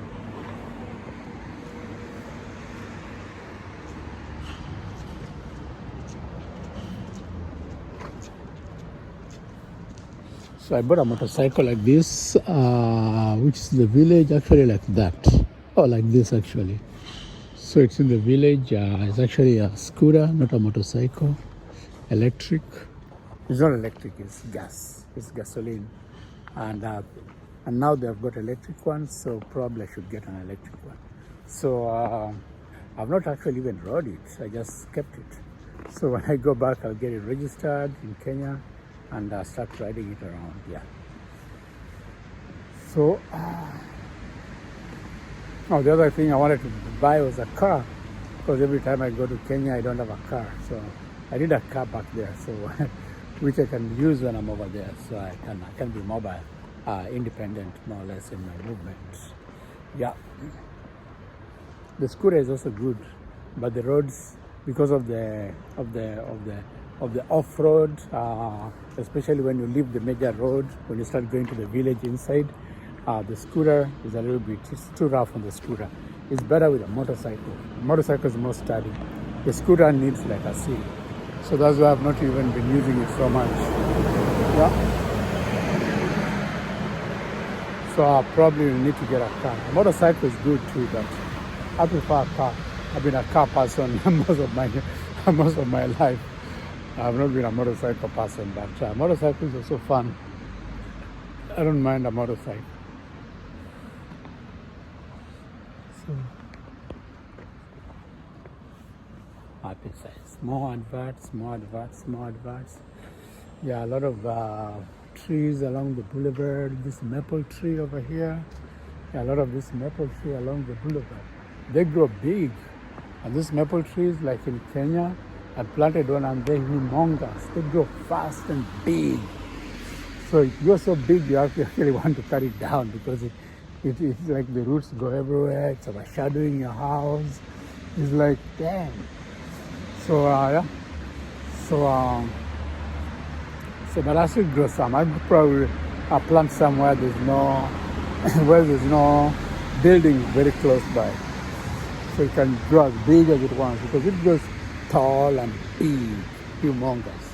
So I bought a motorcycle like this, which is the village actually like that. Oh, like this actually. So it's in the village. It's actually a scooter, not a motorcycle. Electric. It's not electric. It's gas. It's gasoline. And now they've got electric ones. So probably I should get an electric one. So I've not actually even rode it. I just kept it. So when I go back, I'll get it registered in Kenya and start riding it around. Yeah. So. Oh, the other thing I wanted to buy was a car, because every time I go to Kenya, I don't have a car. So I need a car back there, so which I can use when I'm over there, so I can be mobile, independent, more or less, in my movements. Yeah. The scooter is also good, but the roads, because of the off-road, especially when you leave the major road, when you start going to the village inside. The scooter is a little bit, it's too rough on the scooter. It's better with a motorcycle. The motorcycle is more sturdy. The scooter needs like a seat. So that's why I've not even been using it so much. Yeah. So I probably will need to get a car. A motorcycle is good too, but I prefer a car. I've been a car person most of my life. I've not been a motorcycle person, but motorcycle is also fun. I don't mind a motorcycle. Happy size. More adverts. Yeah, a lot of trees along the boulevard. This maple tree over here. Yeah, a lot of this maple tree along the boulevard. They grow big. And these maple trees, like in Kenya, I planted one and they're humongous. They grow fast and big. So it grows so big you actually want to cut it down, because it's like the roots go everywhere. It's overshadowing your house. It's like, damn. So yeah. So but I should grow some. I probably plant somewhere there's no where there's no building very close by. So it can grow as big as it wants, because it grows tall and big, humongous.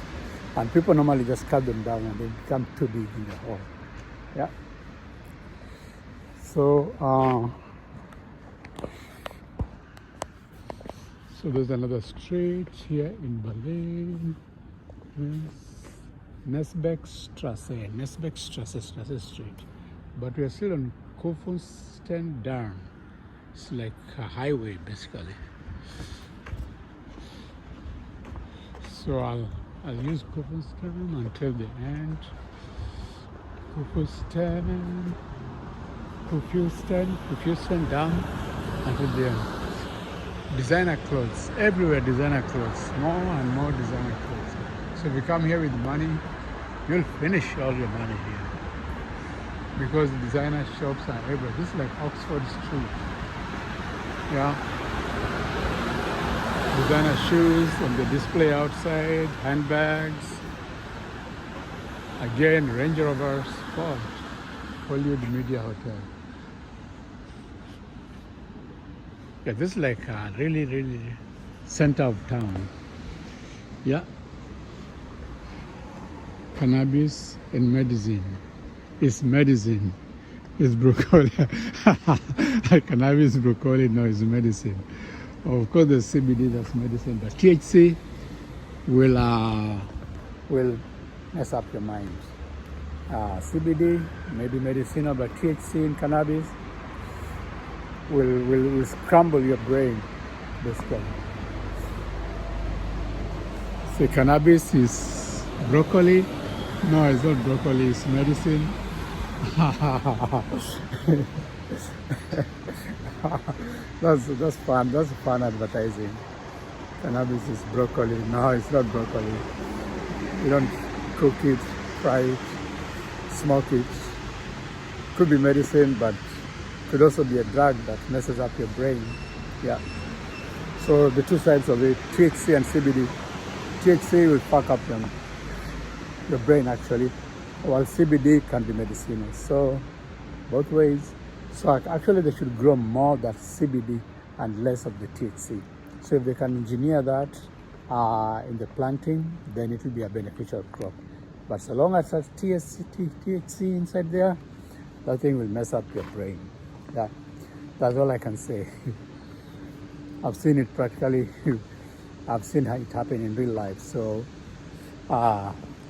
And people normally just cut them down and they become too big in the hole. Yeah. So there's another street here in Berlin. Nesbeckstrasse Street. But we are still on Kurfürstendamm. It's like a highway basically. So I'll use Kurfürstendamm until the end. Kurfürstendamm until the end. Designer clothes, everywhere designer clothes, more and more designer clothes. So if you come here with money, you'll finish all your money here, because the designer shops are everywhere. This is like Oxford Street. Yeah. Designer shoes on the display outside, handbags. Again, Range Rover Sport, Hollywood Media Hotel. Yeah, this is like really center of town. Yeah. Cannabis and medicine. It's medicine. It's broccoli. Cannabis, broccoli, no, it's medicine. Of course, the CBD, that's medicine, but THC will mess up your mind. CBD, maybe medicinal, but THC in cannabis will scramble your brain, basically. So cannabis is broccoli. No, it's not broccoli, it's medicine. That's fun. That's fun advertising. Cannabis is broccoli. No, it's not broccoli. You don't cook it, fry it, smoke it. Could be medicine, but could also be a drug that messes up your brain. Yeah. So the two sides of it, THC and CBD. THC will fuck up your brain actually, while CBD can be medicinal. So both ways. So actually they should grow more that CBD and less of the THC. So if they can engineer that in the planting, then it will be a beneficial crop. But so long as there's THC inside there, that thing will mess up your brain. Yeah, that's all I can say. I've seen it practically. I've seen how it happen in real life. So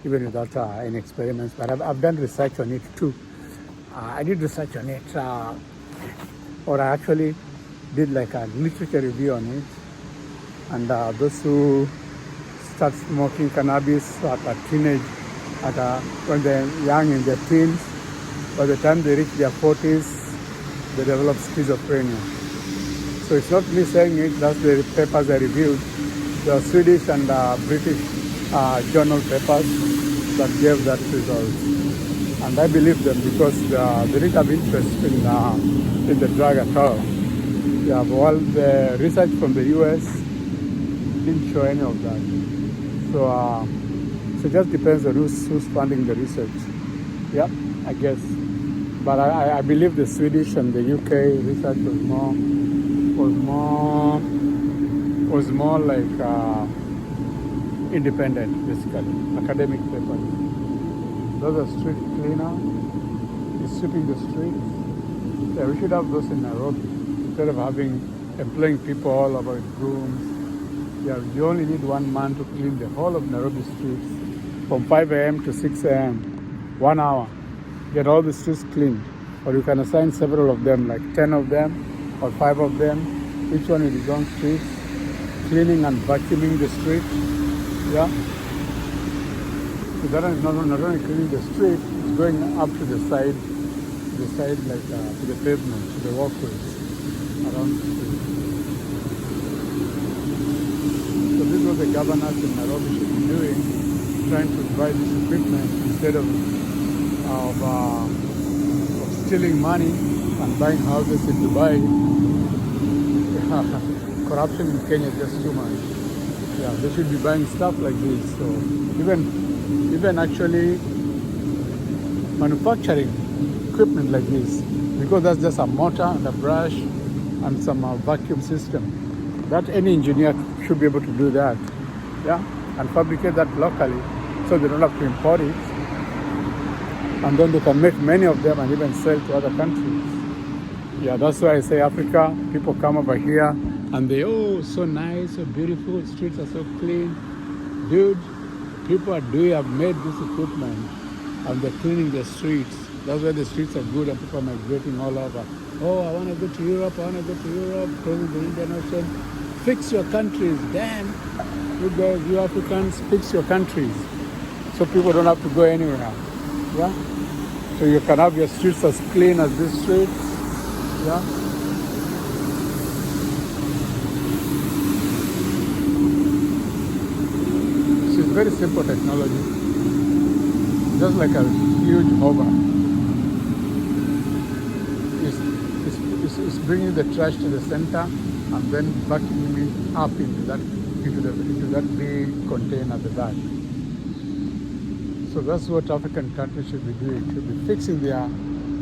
even without any experiments, but I've done research on it too. I did research on it, or I actually did like a literature review on it. And those who start smoking cannabis at a teenage, when they're young in their teens, by the time they reach their 40s, they develop schizophrenia. So it's not me saying it, that's the papers I reviewed. The Swedish and British journal papers that gave that result. And I believe them because they didn't have interest in the drug at all. Yeah, all the research from the US didn't show any of that. So it just depends on who's funding the research. Yeah, I guess. But I believe the Swedish and the UK research was more like independent, basically, academic papers. Those are street cleaner, is sweeping the streets. Yeah, we should have those in Nairobi instead of employing people all over with brooms. Yeah, you only need one man to clean the whole of Nairobi streets from 5 a.m. to 6 a.m. 1 hour. Get all the streets cleaned. Or you can assign several of them, like 10 of them or 5 of them, each one with his own streets, cleaning and vacuuming the street. Yeah. So that is not only cleaning the street, it's going up to the side like to the pavement, to the walkways around the street. So this is what the governors in Nairobi should be doing, trying to buy this equipment instead of stealing money and buying houses in Dubai. Corruption in Kenya is just too much. Yeah, they should be buying stuff like this. So even actually manufacturing equipment like this, because that's just a motor and a brush and some vacuum system. That any engineer should be able to do that. Yeah, and fabricate that locally, so they don't have to import it. And then they can make many of them and even sell to other countries. Yeah, that's why I say Africa, people come over here and they, oh, so nice, so beautiful, streets are so clean. Dude, people have made this equipment and they're cleaning the streets. That's why the streets are good and people are migrating all over. Oh, I want to go to Europe, crossing the Indian Ocean. Fix your countries, damn. You guys, you Africans, fix your countries. So people don't have to go anywhere. Yeah? So you can have your streets as clean as these streets. Yeah? So it's very simple technology. Just like a huge hover. It's bringing the trash to the center and then vacuuming it up into that big container at the back. So that's what African countries should be doing. Should be fixing their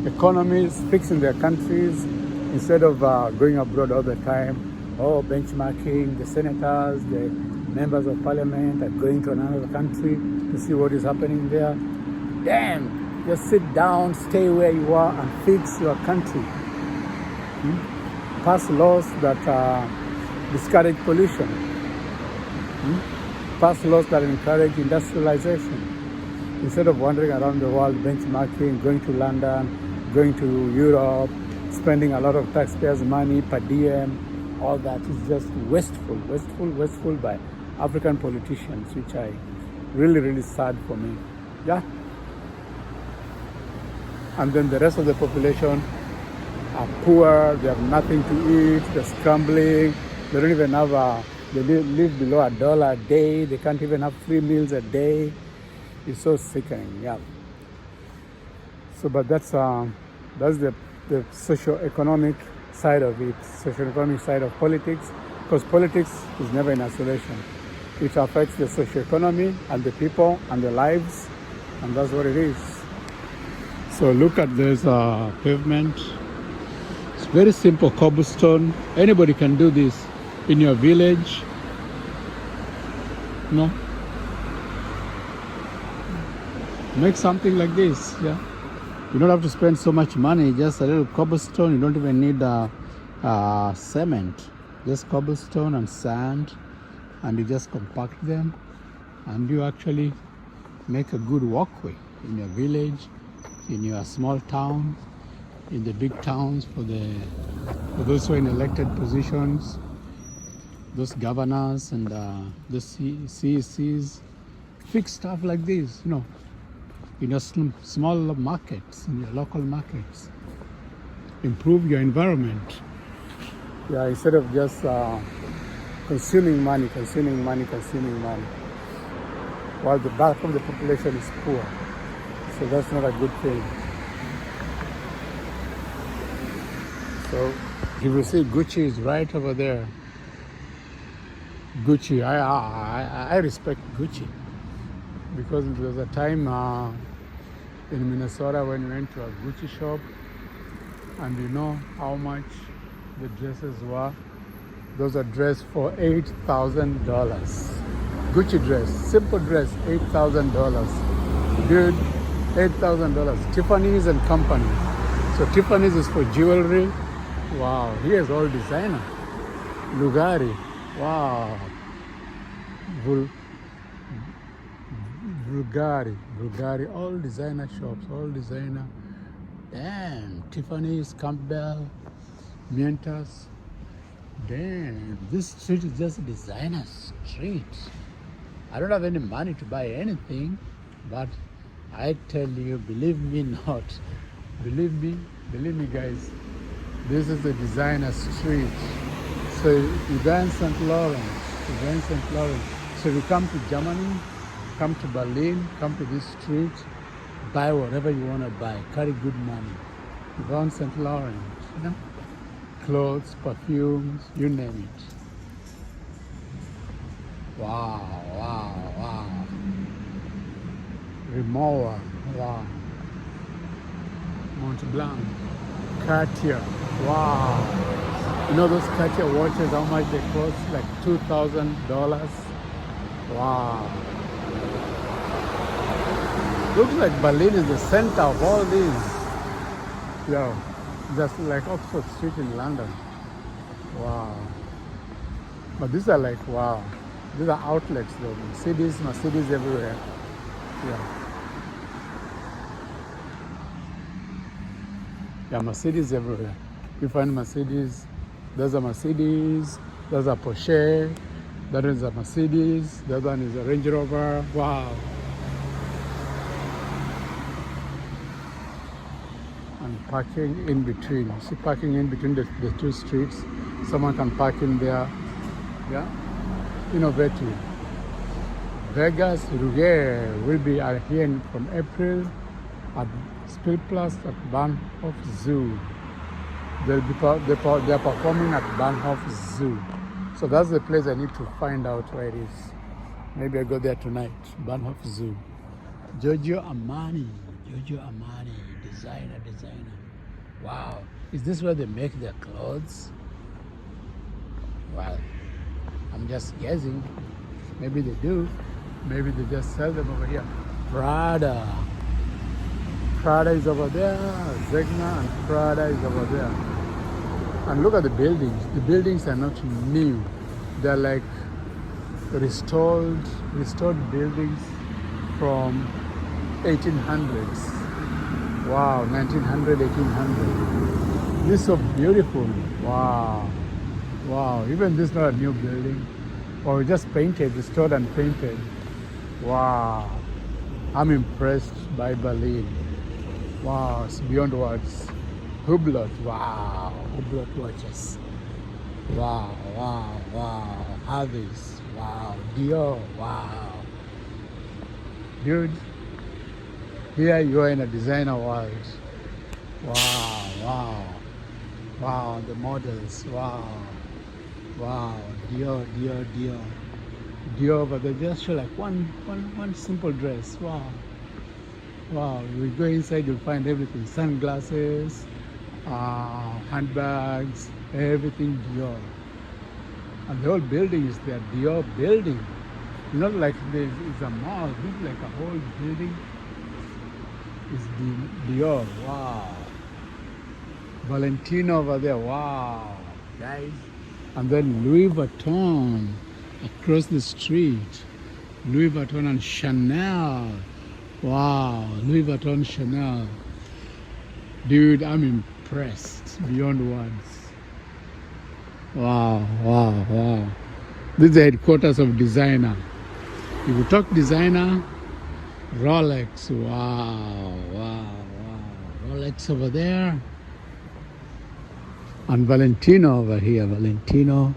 economies, fixing their countries, instead of going abroad all the time. Oh, benchmarking, the senators, the members of parliament are going to another country to see what is happening there. Damn, just sit down, stay where you are and fix your country. Pass laws that discourage pollution. Pass laws that encourage industrialization. Instead of wandering around the world benchmarking, going to London, going to Europe, spending a lot of taxpayers' money per diem, all that is just wasteful by African politicians, which I really sad for me. Yeah. And then the rest of the population are poor, they have nothing to eat, they're scrambling, they don't even have they live below $1 a day, they can't even have 3 meals a day. It's so sickening, yeah. So, but that's the socio-economic side of it, socio-economic side of politics, because politics is never in isolation. It affects the socio-economy and the people and their lives, and that's what it is. So look at this pavement. It's very simple cobblestone. Anybody can do this in your village. No? Make something like this. Yeah. You don't have to spend so much money. Just a little cobblestone. You don't even need cement. Just cobblestone and sand, and you just compact them, and you actually make a good walkway in your village, in your small town, in the big towns for those who are in elected positions, those governors and the CECs. Fix stuff like this, in your small markets, in your local markets. Improve your environment. Yeah, instead of just consuming money, while the bulk of the population is poor. So that's not a good thing. So you will see Gucci is right over there. Gucci, I respect Gucci, because there was a time in Minnesota when we went to a Gucci shop, and you know how much the dresses were. Those are dressed for $8,000. Gucci dress, simple dress, $8,000. Dude, $8,000. Tiffany's and Company. So Tiffany's is for jewelry. Wow, here's all designer. Bulgari. Wow. Bulgari, all designer shops, all designer. Damn, Tiffany's, Campbell, Mientas. Damn, this street is just a designer street. I don't have any money to buy anything, but I tell you, believe me not, believe me guys, this is a designer street. So Yves Saint Laurent. So if you come to Germany, come to Berlin, come to this street, buy whatever you want to buy, carry good money. Yves Saint Laurent, clothes, perfumes, you name it. Wow. Rimowa, wow. Mont Blanc, Cartier, wow. You know those Cartier watches, how much they cost? Like $2,000. Wow. Looks like Berlin is the center of all these. Yeah, just like Oxford Street in London. Wow. But these are like, wow. These are outlets though. Mercedes everywhere. Yeah, Mercedes everywhere. You find Mercedes. There's a Mercedes. There's a Porsche. That is a Mercedes. The other one is a Range Rover. Wow. And parking in between. You see parking in between the two streets. Someone can park in there. Yeah. Innovative. Vegas Ruger will be here from April at Spielplatz at Bahnhof Zoo. They're performing at Bahnhof Zoo. So that's the place I need to find out where it is. Maybe I go there tonight. Bahnhof Zoo. Giorgio Armani, designer. Wow. Is this where they make their clothes? Well, I'm just guessing. Maybe they do. Maybe they just sell them over here. Prada is over there. Zegna and Prada is over there. And look at the buildings. The buildings are not new. They're like restored buildings from 1800s. Wow, 1900, 1800. This is so beautiful. Wow. Even this is not a new building. Or just painted, restored and painted. Wow. I'm impressed by Berlin. Wow, it's beyond words. Hublot, wow. Hublot watches. Wow. Harvis, wow. Dior, wow. Dude, here you are in a designer world. Wow. The models, wow. Dior. But they just show like one simple dress. Wow. You go inside, you'll find everything. Sunglasses, handbags, everything Dior. And the whole building is their Dior building. Not like it's a mall. This is like a whole building is Dior. Wow. Valentino over there. Wow. Guys. And then Louis Vuitton across the street. Louis Vuitton and Chanel. Wow. Louis Vuitton, Chanel. Dude, I'm impressed beyond words. Wow, wow, wow. This is the headquarters of designer. If you talk designer, Rolex. Wow, wow, wow. Rolex over there. And Valentino over here. Valentino.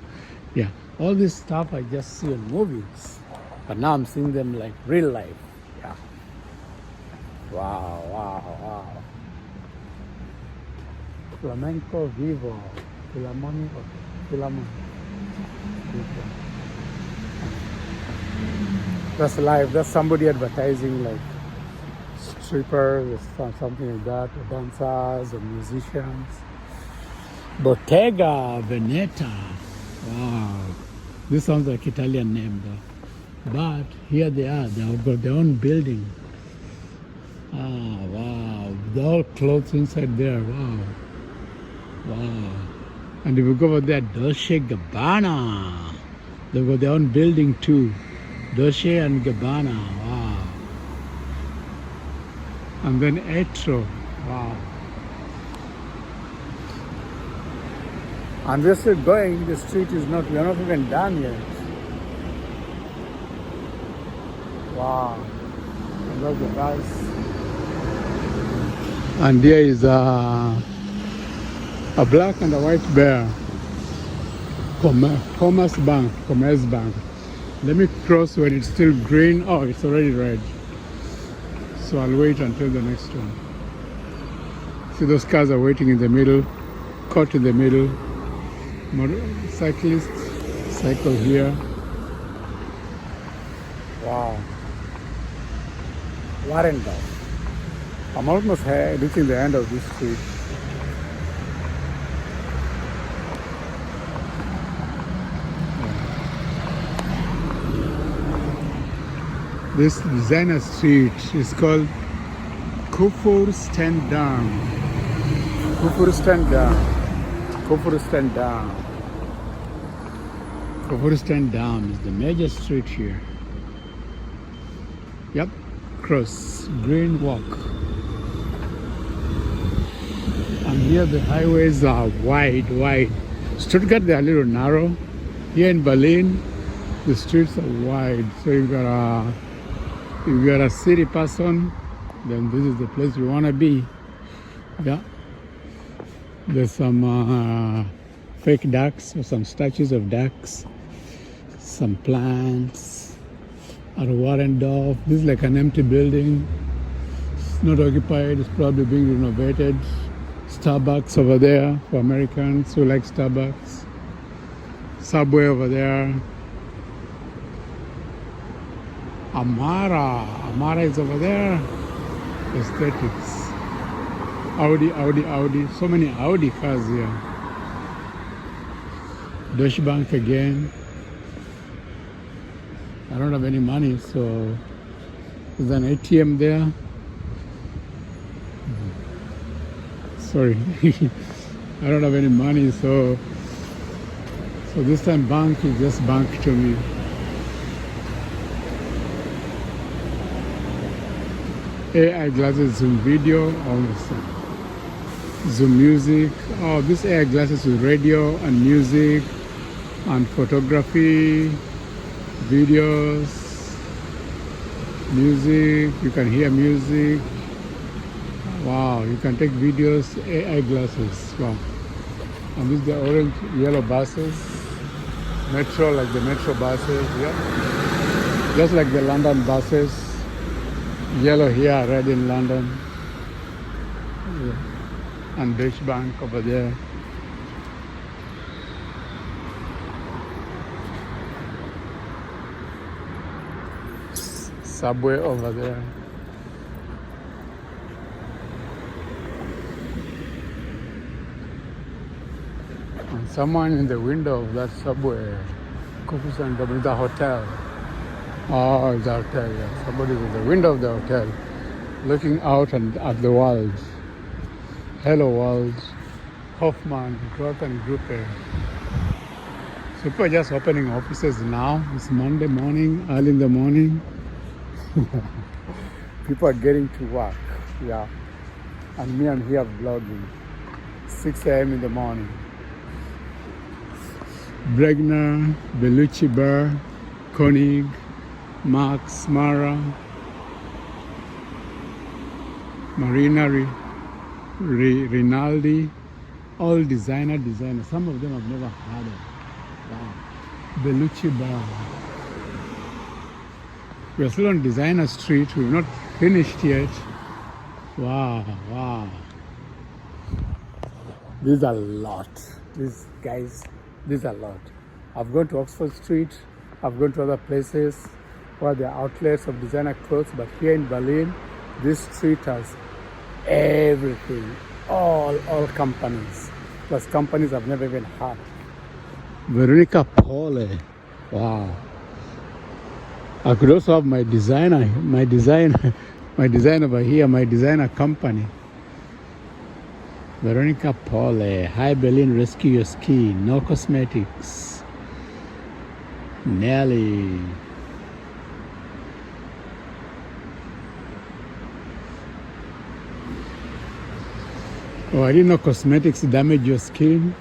Yeah. All this stuff I just see in movies. But now I'm seeing them like real life. Yeah. Wow, wow, wow. Flamenco Vivo. Philharmonic. Philharmonic. That's live. That's somebody advertising like strippers or something like that, or dancers or musicians. Bottega Veneta. Wow. This sounds like Italian name though. But here they are. They've got their own building. Ah, wow. They're all clothes inside there. Wow. Wow. And if you go over there, Dolce Gabbana. They've got their own building too. Dolce and Gabbana. Wow. And then Etro. Wow. And we're still going. The street is not, we're not even done yet. Wow. And that's the bus. And there is a black and a white bear. Commerce Bank. Let me cross when it's still green. Oh, it's already red. So I'll wait until the next one. See, those cars are waiting in the middle, caught in the middle. Cyclists cycle here. Wow. Warendorf. I'm almost reaching the end of this street. This designer street is called Kufurstendam. Kufurstendam is the major street here. Yep, cross, green walk. And here the highways are wide. Stuttgart, they are a little narrow. Here in Berlin, the streets are wide. So if you're a city person, then this is the place you want to be. Yeah. There's some fake ducks or some statues of ducks, some plants at Warendorf. This is like an empty building. It's not occupied, it's probably being renovated. Starbucks over there for Americans who like Starbucks. Subway over there. Amara is over there. Aesthetics. Audi. So many Audi cars here. Deutsche Bank again. I don't have any money, so there's an ATM there. Sorry, I don't have any money, so this time bank is just bank to me. AI glasses, Zoom video, all this stuff. Zoom music. Oh, this AI glasses with radio and music and photography, videos, music. You can hear music. Wow, you can take videos, AI glasses. Wow. And these are orange, yellow buses. Metro, like the metro buses, yeah. Just like the London buses. Yellow here, red in London. Yeah. And Deutsche Bank over there. Subway over there. And someone in the window of that subway, Kufurstendam, the hotel. Oh, it's the hotel, yeah. Somebody's in the window of the hotel. looking out and at the world. Hello world. Hoffman, Groth and Gruppe. So people are just opening offices now. It's Monday morning, early in the morning. People are getting to work. Yeah. And me, I'm here vlogging. 6 a.m. in the morning. Bregner, Bellucci Bar, Koenig, Max, Mara, Marina, Rinaldi, all designer. Some of them I've never heard of. Wow. Bellucci Bar. We're still on Designer Street. We've not finished yet. Wow. This is a lot. These guys, this is a lot. I've gone to Oxford Street. I've gone to other places where there are outlets of designer clothes. But here in Berlin, this street has everything. All companies. Plus companies I've never even heard. Veronica Pole. Wow. I could also have my design over here, my designer company. Veronica Pole, Hi Berlin, Rescue Your Skin, No Cosmetics, Nelly. Oh, I didn't know cosmetics damage your skin.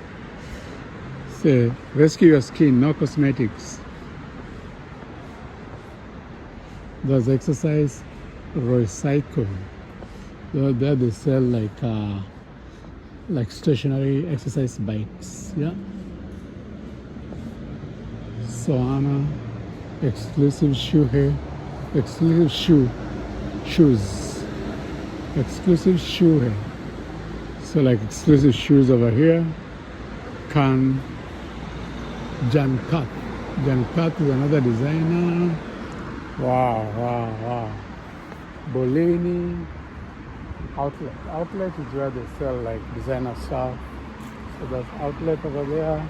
So, Rescue Your Skin, No Cosmetics. There's exercise recycle. There they sell like stationary exercise bikes. Yeah. Soana, exclusive shoe hair, exclusive shoes, exclusive shoe hair. So like exclusive shoes over here. Jan Kat is another designer. Wow. Bolini outlet is where they sell like designer stuff. So there's outlet over there.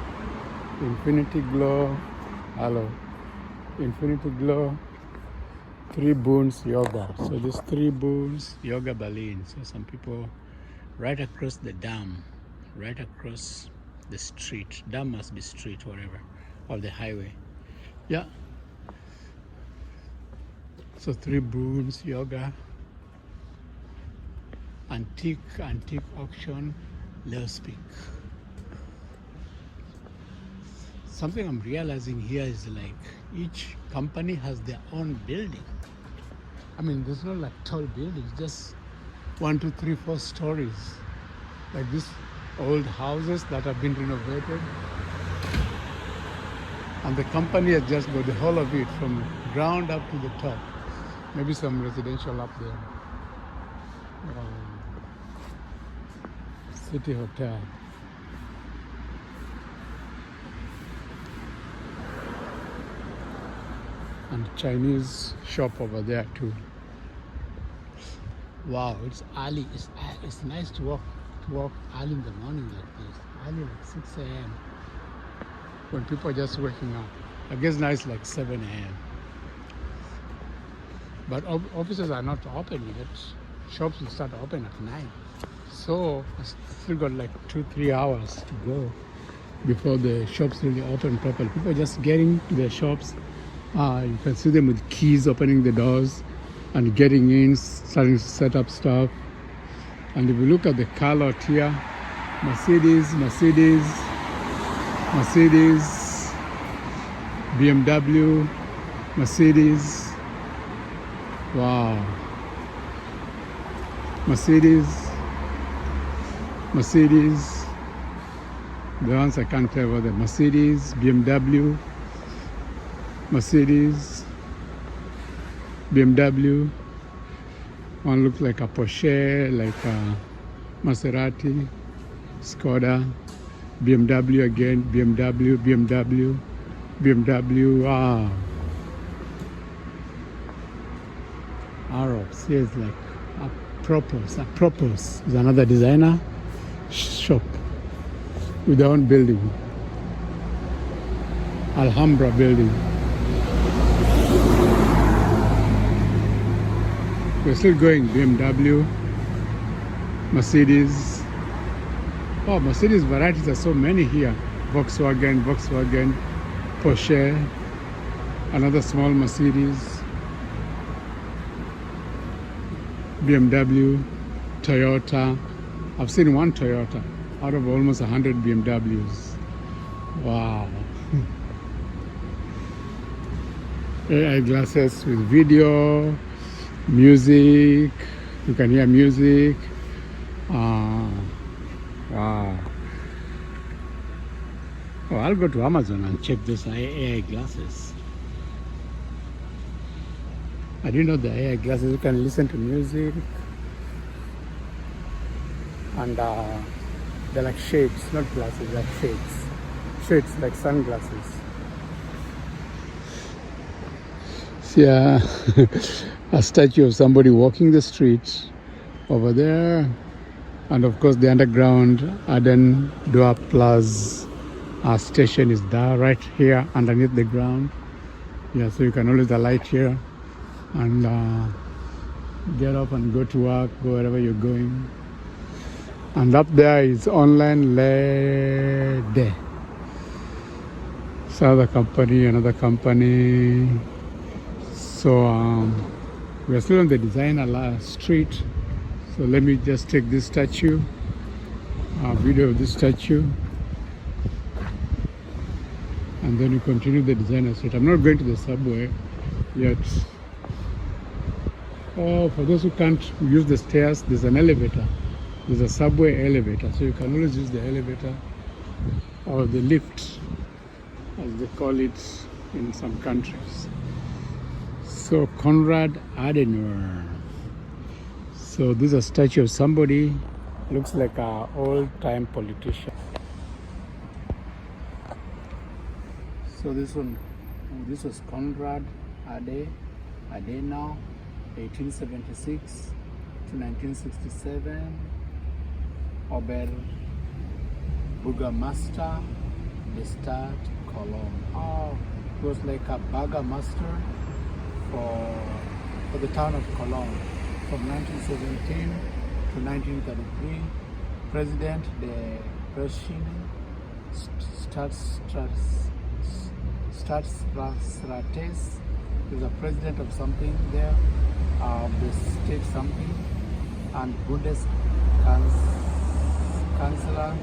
Infinity Glow. Hello. Infinity Glow. 3 Boons Yoga. So this 3 Boons Yoga Berlin. So some people right across the dam, right across the street. Dam must be street, whatever, or the highway. Yeah. So 3 Boons Yoga. Antique auction, Leospeak. Something I'm realizing here is like each company has their own building. I mean, there's not like tall buildings, just 1, 2, 3, 4 stories. Like these old houses that have been renovated. And the company has just got the whole of it from ground up to the top. Maybe some residential up there. City Hotel. And Chinese shop over there too. Wow, it's early. It's nice to walk early in the morning like this. Early like 6 a.m. when people are just waking up. I guess now it's like 7 a.m. But offices are not open yet. Shops will start open at 9. So I still got like 2-3 hours to go before the shops really open properly. People are just getting to their shops. You can see them with keys opening the doors and getting in, starting to set up stuff. And if you look at the car lot here, Mercedes, BMW, Mercedes. Wow. Mercedes. The ones I can't tell whether Mercedes, BMW, BMW. One looks like a Porsche, like a Maserati, Skoda, BMW again, BMW. Wow. Arabs. Here's like Apropos is another designer shop with their own building. Alhambra building. We're still going. BMW, Mercedes. Oh, Mercedes varieties are so many here. Volkswagen, Porsche, another small Mercedes, BMW, Toyota. I've seen one Toyota out of almost 100 BMWs. Wow. AI glasses with video, music. You can hear music. Wow. Oh, I'll go to Amazon and check those AI glasses. I didn't know the AI glasses. You can listen to music. And they're like shades, not glasses, like shades. Shades like sunglasses. See a statue of somebody walking the street over there. And of course the underground Aden Dua Plus station is there, right here underneath the ground. Yeah, so you can always alight here and get up and go to work, go wherever you're going. And up there is Online Lede. It's another company. So we're still on the designer street. So let me just take this statue, video of this statue, and then we continue the designer street. I'm not going to the subway yet. Oh, for those who can't use the stairs, there's an elevator. There's a subway elevator, so you can always use the elevator or the lift, as they call it in some countries. So Konrad Adenauer. So this is a statue of somebody, looks like an old-time politician. So this was Konrad Adenauer, 1876 to 1967. Oberbürgermeister der Stadt Cologne. Oh, he was like a burgomaster for the town of Cologne. From 1917 to 1933, President the Russian Staatsrates. He was a president of something there, the state something, and Bundeskanzler,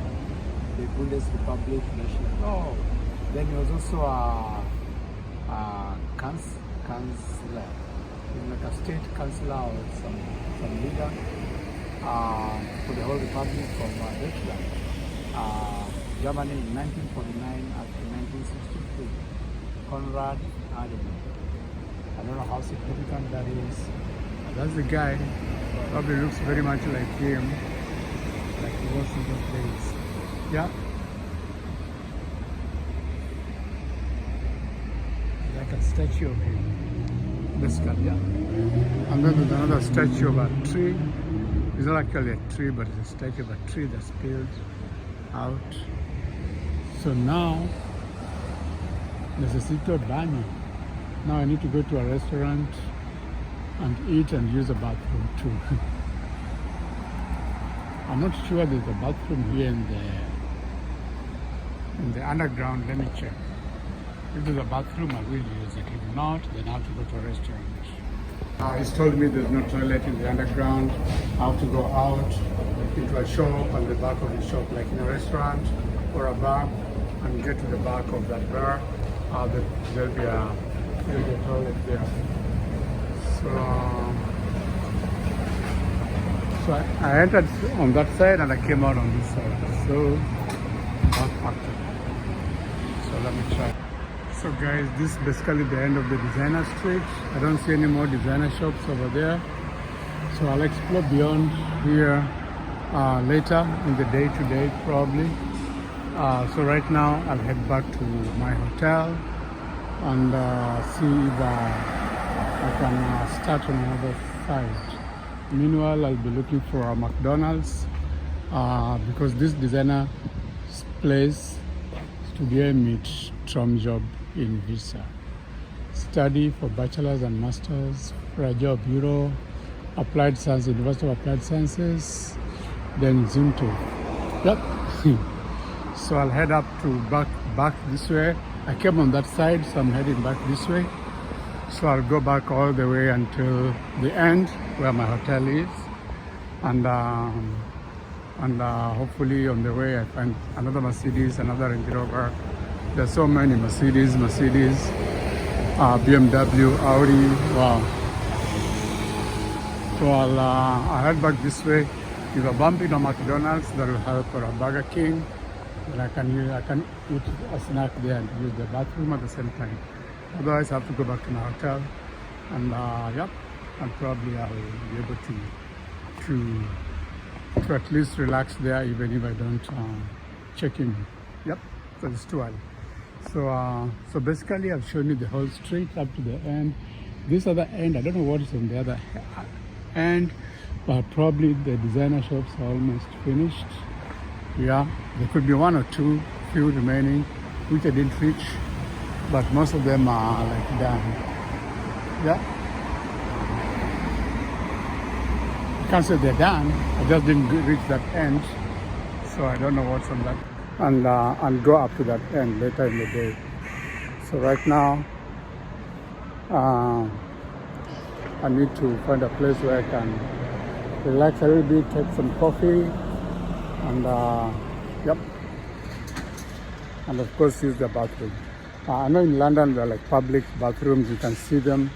the Bundesrepublik Russia. Oh, then he was also a Kanzler. Like a state councillor or some leader for the whole republic of Deutschland, Germany in 1949 up to 1963. Konrad Adenauer. I don't know how significant that is. That's the guy. Probably looks very much like him, like he was in those days. Yeah. Like a statue of him. Basically, yeah. And then there's another statue of a tree. It's not actually a tree, but it's a statue of a tree that's peeled out. So now, necesito baño. Now I need to go to a restaurant and eat and use a bathroom too. I'm not sure there's a bathroom here in the underground. Let me check. If there's a bathroom, I will use it. If not, then I have to go to a restaurant. He's told me there's no toilet in the underground. I have to go out into a shop, on the back of the shop, like in a restaurant or a bar, and get to the back of that bar. There'll be a toilet there. So I entered on that side and I came out on this side. So that's factory. So let me try. So guys, this is basically the end of the designer street. I don't see any more designer shops over there. So I'll explore beyond here later in the day today probably. So right now I'll head back to my hotel and see if I can start on another side. Meanwhile, I'll be looking for a McDonald's because this designer place is to get me from job in visa. Study for bachelor's and master's for a job, Euro Applied Science, University of Applied Sciences, then Zinto. Yep. So I'll head up to back this way. I came on that side, so I'm heading back this way. So I'll go back all the way until the end where my hotel is, and hopefully on the way I find another Mercedes, another Range Rover. There's so many Mercedes, BMW, Audi. Wow. So I'll head back this way. If I bump into McDonald's, that will help, or a Burger King. And I can eat a snack there and use the bathroom at the same time. Otherwise, I have to go back to my hotel, and yep, and probably I'll be able to at least relax there, even if I don't check in. Yep, because it's too early. So basically, I've shown you the whole street up to the end. This other end, I don't know what is on the other end, but probably the designer shops are almost finished. Yeah, there could be one or two few remaining, which I didn't reach, but most of them are like done. Yeah, I can't say they're done. I just didn't reach that end, so I don't know what's on that. And go up to that end later in the day. So right now, I need to find a place where I can relax a little bit, take some coffee, and yep, and of course use the bathroom. I know in London there are like public bathrooms, you can see them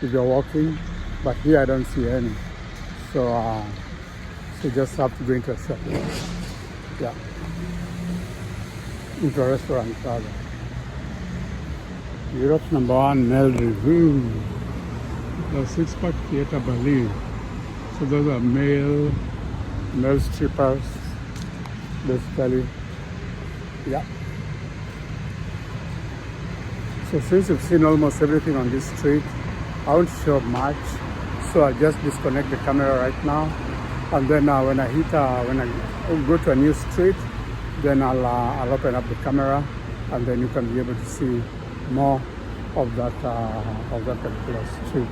if you're walking, but here I don't see any. So you just have to go into a separate, yeah, into a restaurant rather. Europe's #1 male review. The Six Pack Theatre Berlin. So those are male strippers, basically. Yeah. So since you've seen almost everything on this street, I won't show much. So I'll just disconnect the camera right now, and then when I go to a new street, then I'll open up the camera, and then you can be able to see more of that particular street.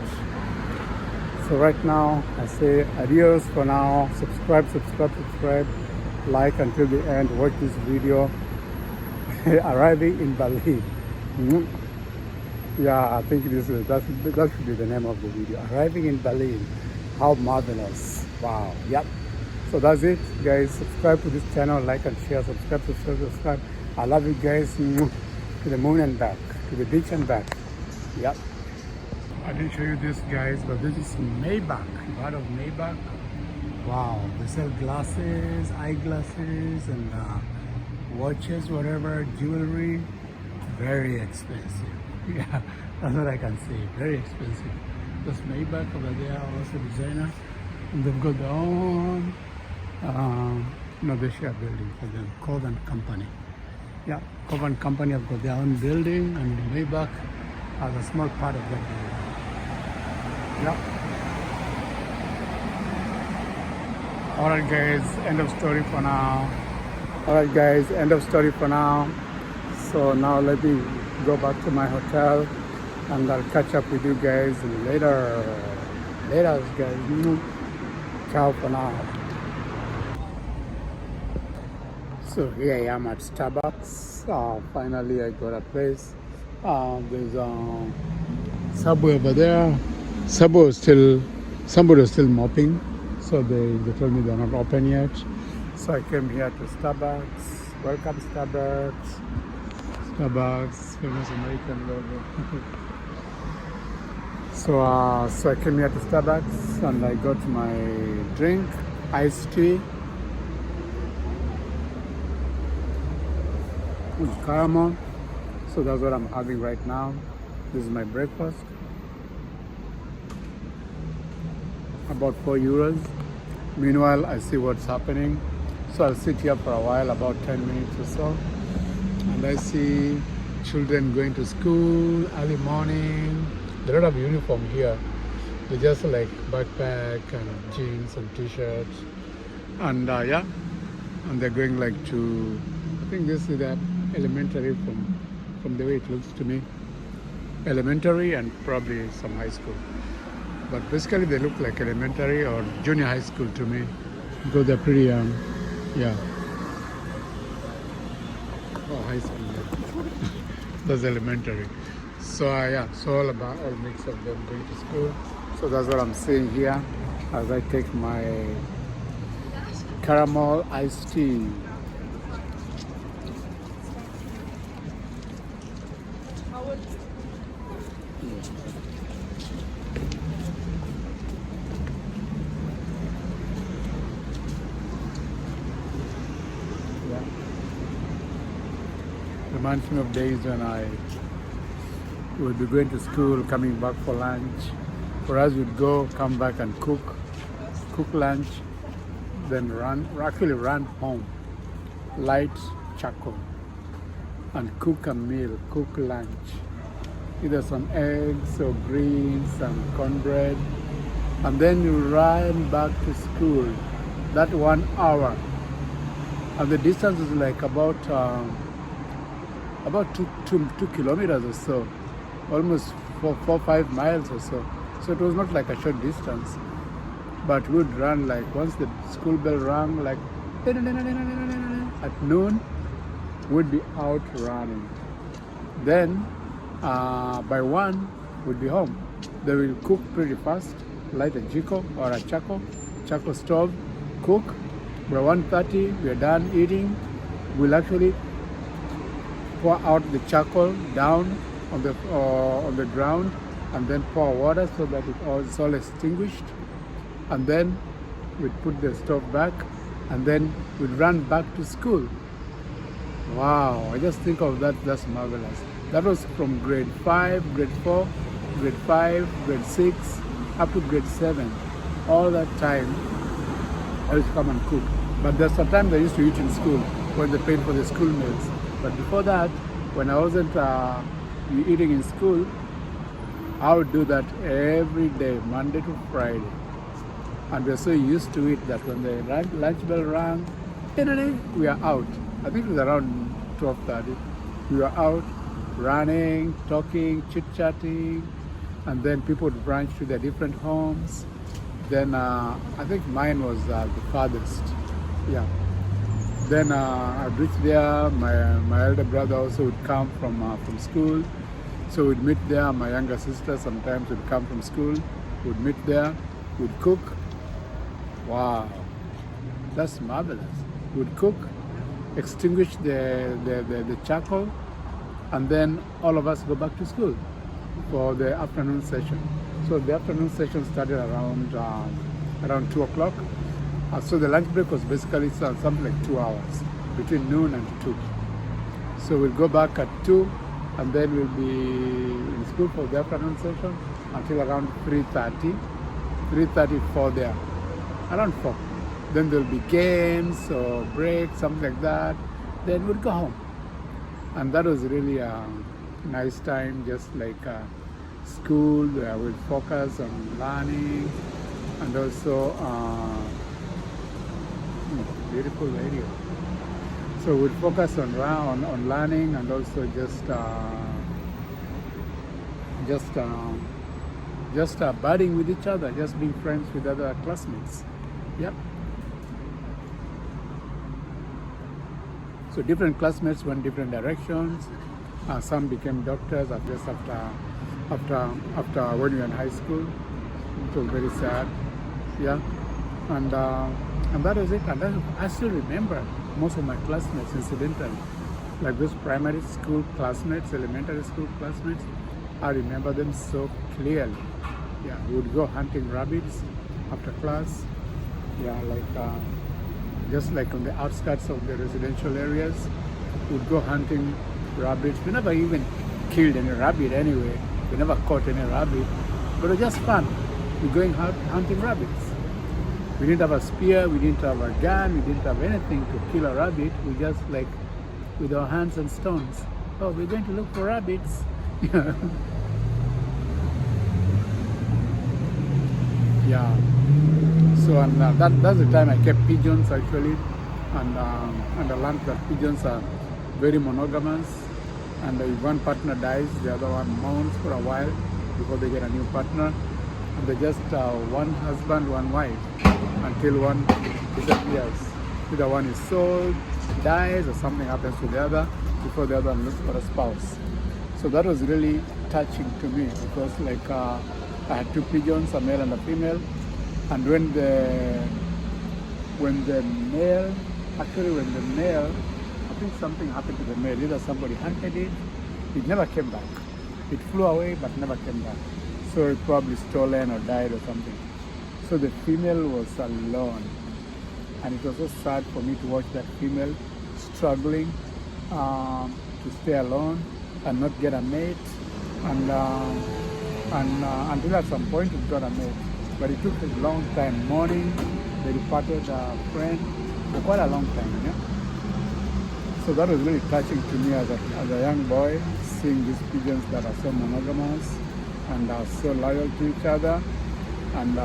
So right now I say adios for now. Subscribe, like until the end. Watch this video. Arriving in Berlin. Yeah, I think that should be the name of the video. Arriving in Berlin. How marvelous. Wow. Yep. So that's it, guys. Subscribe to this channel, like and share. Subscribe. I love you guys. To the moon and back, to the beach and back. Yep. I didn't show you this, guys, but this is Maybach. You've heard of Maybach? Wow. They sell glasses, eyeglasses, and watches, whatever, jewelry. Very expensive. Yeah, that's what I can say. Very expensive. There's Maybach over there, also designer, and they've got their own. They share building for them. Covent Company. Yeah, Covent Company have got their own building, and Maybach has a small part of that building. Yeah. Alright guys, end of story for now. So now let me go back to my hotel, and I'll catch up with you guys later. Later guys. Ciao for now. So here I am at Starbucks. Finally I got a place. There's a Subway over there. Somebody was still mopping, so they told me they're not open yet. So I came here to Starbucks. Welcome Starbucks. Famous American logo. So I came here to Starbucks, and I got my drink, iced tea with caramel. So that's what I'm having right now. This is my breakfast. About €4. Meanwhile, I see what's happening. So I'll sit here for a while, about 10 minutes or so. And I see children going to school early morning. They don't have uniform here. They just like backpack and jeans and t-shirts. And yeah, and they're going like to, I think this is that elementary from the way it looks to me. Elementary and probably some high school. but basically they look like elementary or junior high school to me because they're pretty young. Yeah. Oh, high school. Yeah. That's elementary. So yeah, so all mix of them going to school. So that's what I'm seeing here as I take my caramel iced tea. Yeah. Reminds me of days when I would be going to school, coming back for lunch. For us, we'd go, come back and cook lunch, then run home, light charcoal, and cook a meal, cook lunch. Either some eggs or greens, some cornbread, and then you run back to school. That 1 hour, and the distance is like about 2 kilometers or so, almost 4-5 miles or so. So it was not like a short distance, but we'd run like once the school bell rang, like at noon, we'd be out running. Then by 1, we'd be home. They will cook pretty fast, light a jiko or a charcoal stove, cook. By 1:30, we are done eating. We'll actually pour out the charcoal down on the ground, and then pour water so that it's all extinguished. And then we'd put the stove back, and then we'd run back to school. Wow, I just think of that, that's marvelous. That was from grade 5, grade 4, grade 5, grade 6, up to grade 7. All that time, I used to come and cook. But there's sometimes I used to eat in school when they paid for the school meals. But before that, when I wasn't eating in school, I would do that every day, Monday to Friday. And we're so used to it that when the lunch bell rang, we are out. I think it was around 12:30. We were out running, talking, chit-chatting, and then people would branch to their different homes. Then I think mine was the farthest. Yeah. Then I'd reach there. My elder brother also would come from school. So we'd meet there. My younger sister sometimes would come from school. We'd meet there. We'd cook. Wow, that's marvelous. We'd cook, extinguish the charcoal, and then all of us go back to school for the afternoon session. So the afternoon session started around 2 o'clock. So the lunch break was basically something like 2 hours, between noon and 2. So we'll go back at 2, and then we'll be in school for the afternoon session until around 3:30, 3:34 there, around 4. Then there'll be games or breaks, something like that. Then we'll go home. And that was really a nice time, just like school, where we'll focus on learning, and also beautiful radio. So we'll focus on learning, and also just budding with each other, just being friends with other classmates. Yep. So different classmates went different directions. Some became doctors just after when we were in high school. It was very sad. Yeah. And that was it. And I still remember most of my classmates, incidentally, like those primary school classmates, elementary school classmates. I remember them so clearly. Yeah, we would go hunting rabbits after class. Yeah, like just like on the outskirts of the residential areas, we'd go hunting rabbits. We never even killed any rabbit anyway. We never caught any rabbit, but it was just fun. We're going out hunting rabbits. We didn't have a spear, we didn't have a gun, we didn't have anything to kill a rabbit. We just like with our hands and stones. Oh, we're going to look for rabbits. Yeah. So and that's the time I kept pigeons actually, and I learned that pigeons are very monogamous, and if one partner dies, the other one mourns for a while before they get a new partner. They're just one husband, one wife, until one disappears. Either one is sold, dies, or something happens to the other before the other one looks for a spouse. So that was really touching to me because I had two pigeons, a male and a female, and when the male, I think something happened to the male. Either somebody hunted it never came back. It flew away but never came back. So it probably stolen or died or something. So the female was alone. And it was so sad for me to watch that female struggling to stay alone and not get a mate. And until at some point it got a mate. But it took a long time. Morning, they departed a friend for quite a long time. Yeah? So that was really touching to me as a young boy, seeing these pigeons that are so monogamous and are so loyal to each other. And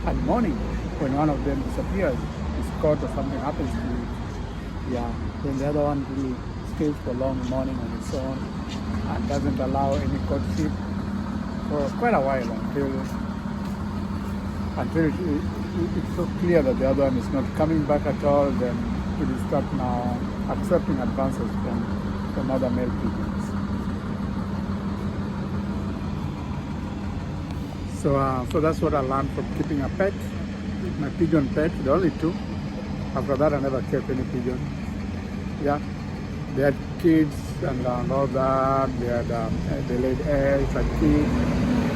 at morning, when one of them disappears, is caught or something happens to it, then the other one really stays for long morning on its own and doesn't allow any courtship for quite a while until it's so clear that the other one is not coming back at all. Then it will start now accepting advances from other male pigeons. So that's what I learned from keeping a pet, my pigeon pet, the only two. After that, I never kept any pigeon. Yeah, they had kids and all that. They laid eggs and kids.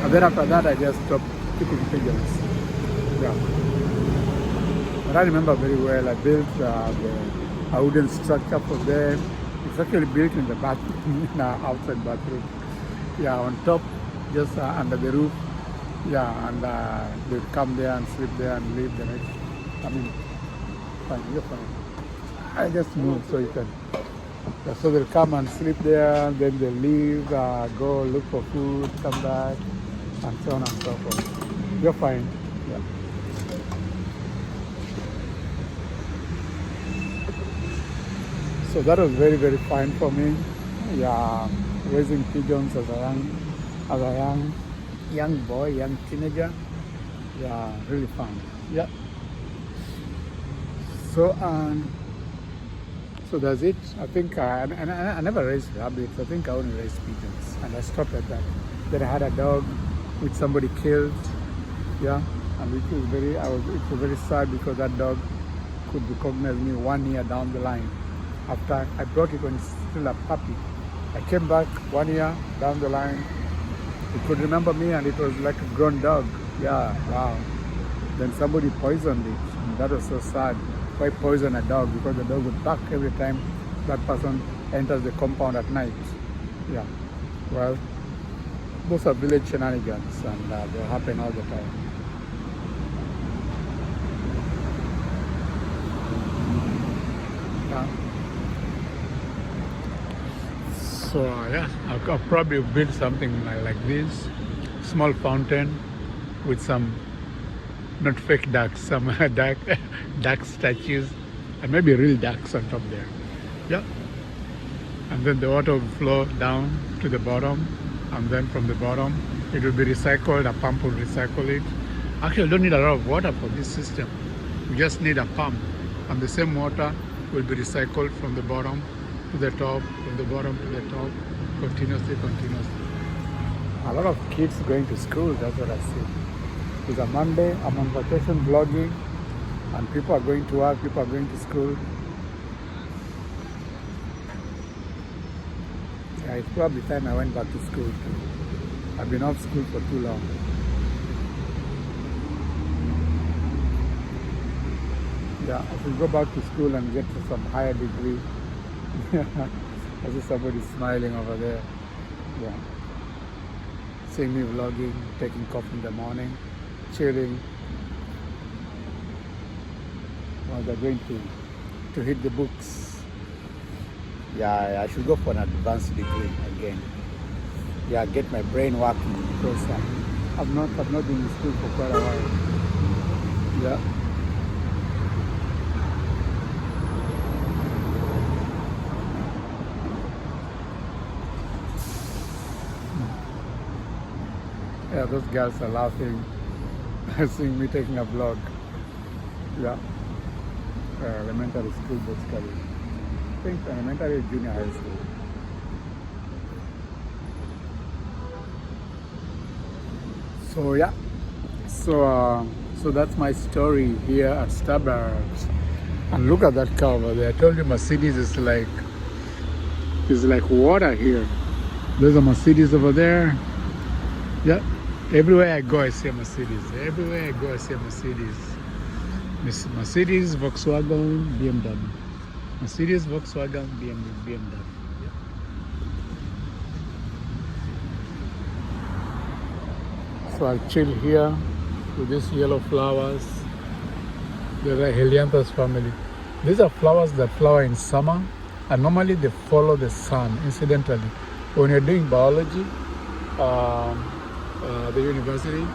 And then after that, I just stopped keeping pigeons. Yeah. But I remember very well, I built a wooden structure for them. It's actually built in the bathroom, in our outside bathroom. Yeah, on top, just under the roof. Yeah, and they'd come there and sleep there and leave the next. I mean, fine, you're fine. I just moved so you can. Yeah, so they'll come and sleep there, then they'll leave, go look for food, come back, and so on and so forth. You're fine. Yeah. So that was very, very fine for me. Yeah, raising pigeons as a young boy, young teenager. Yeah, really fun. Yeah. So that's it. I think I never raised rabbits. I think I only raised pigeons, and I stopped at that. Then I had a dog which somebody killed. Yeah, and it was very sad because that dog could recognize me 1 year down the line. After I brought it when it's still a puppy, I came back 1 year down the line. It could remember me, and it was like a grown dog. Yeah, wow. Then somebody poisoned it, and that was so sad. Why poison a dog? Because the dog would bark every time that person enters the compound at night. Yeah, well, those are village shenanigans, and they happen all the time. Yeah. So yeah, I'll probably build something like this, small fountain with some, not fake ducks, some duck statues, and maybe real ducks on top there. Yeah. And then the water will flow down to the bottom, and then from the bottom it will be recycled. A pump will recycle it. Actually, you don't need a lot of water for this system. You just need a pump, and the same water will be recycled from the bottom to the top, from the bottom to the top, continuously. A lot of kids going to school, that's what I see. It's a Monday, I'm on vacation vlogging, and people are going to work, people are going to school. Yeah, it's probably time I went back to school too. I've been off school for too long. Yeah, I should go back to school and get to some higher degree. I see somebody smiling over there. Yeah. Seeing me vlogging, taking coffee in the morning, chilling. Well, they're going to hit the books. Yeah, I should go for an advanced degree again. Yeah, get my brain working because I've not been in school for quite a while. Yeah. Yeah, those girls are laughing, seeing me taking a vlog. Yeah, elementary school basically. I think elementary junior high school. So yeah, so that's my story here at Starbucks. And look at that car over there. I told you Mercedes is like water here. There's a Mercedes over there. Yeah, everywhere I go I see a Mercedes. Everywhere I go I see a Mercedes. Mercedes, Volkswagen, BMW. Mercedes, Volkswagen, BMW. So I'll chill here with these yellow flowers. They're the Helianthus family. These are flowers that flower in summer, and normally they follow the sun. Incidentally, when you're doing biology, the university,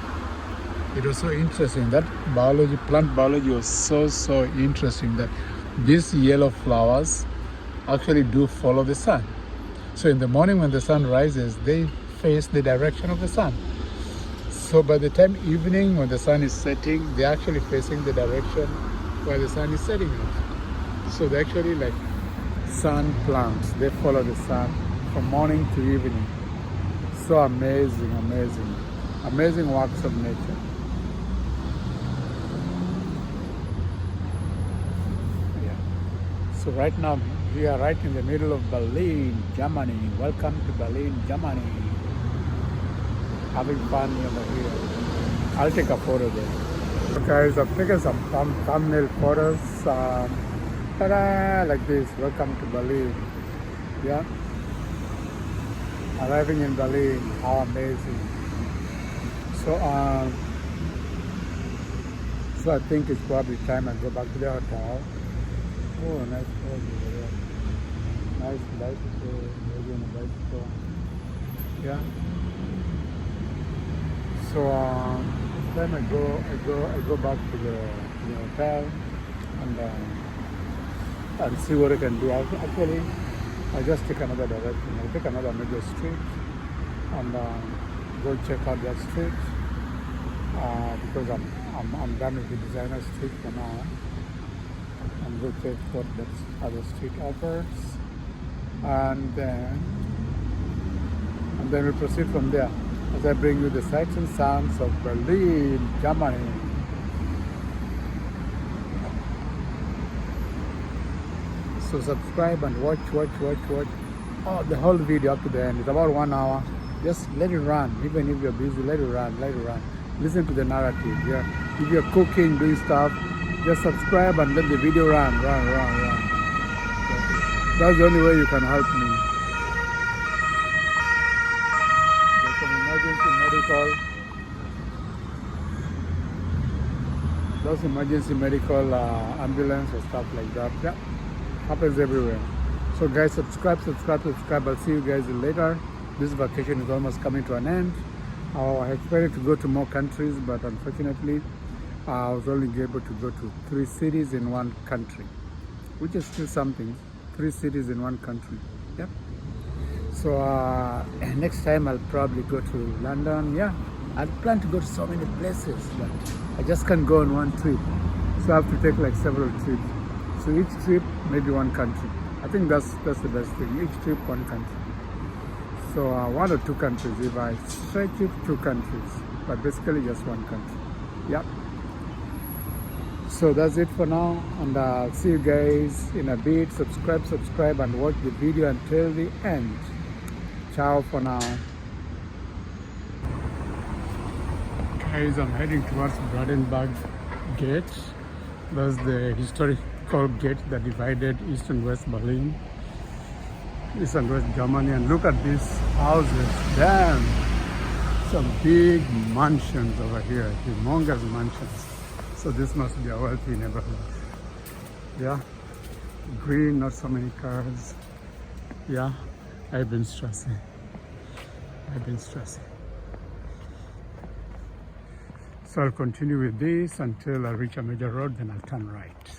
it was so interesting. That biology, plant biology, was so interesting that these yellow flowers actually do follow the sun. So in the morning when the sun rises, they face the direction of the sun. So by the time evening when the sun is setting, they're actually facing the direction where the sun is setting at. So they're actually like sun plants. They follow the sun from morning to evening. So amazing, amazing, amazing works of nature. So right now we are right in the middle of Berlin, Germany. Welcome to Berlin, Germany. Having fun over here. I'll take a photo there. So guys, I've taken some thumbnail photos. Ta-da! Like this. Welcome to Berlin. Yeah. Arriving in Berlin. How amazing. So I think it's probably time I go back to the hotel. Oh, nice photo over there. Nice bicycle. Maybe on a bicycle. Yeah. So this time I go back to the hotel and see what I can do. Actually, I just take another direction. I take another major street and go check out that street because I'm done with the designer street for now. And go check what that other street offers, and then we'll proceed from there as I bring you the sights and sounds of Berlin, Germany. So subscribe and watch the whole video up to the end. It's about 1 hour. Just let it run. Even if you're busy, let it run. Listen to the narrative. Yeah. If you're cooking, doing stuff, just subscribe and let the video run. That's the only way you can help me. There's some emergency medical. There's emergency medical ambulance or stuff like that. Yeah, happens everywhere. So guys, subscribe. I'll see you guys later. This vacation is almost coming to an end. I expected to go to more countries, but unfortunately, I was only able to go to 3 cities in one country, which is still something. 3 cities in one country. Yep. So next time I'll probably go to London. Yeah, I plan to go to so many places, but I just can't go on one trip. So I have to take like several trips. So each trip maybe one country. I think that's the best thing. Each trip one country. So 1 or 2 countries. If I stretch it, 2 countries, but basically just one country. Yep. So that's it for now, and I'll see you guys in a bit. Subscribe and watch the video until the end. Ciao for now. Guys, I'm heading towards Brandenburg Gate. That's the historical gate that divided East and West Berlin, East and West Germany. And look at these houses. Damn! Some big mansions over here, humongous mansions. So this must be a wealthy neighborhood. Yeah, green, not so many cars. Yeah, I've been stressing. So I'll continue with this until I reach a major road, then I'll turn right.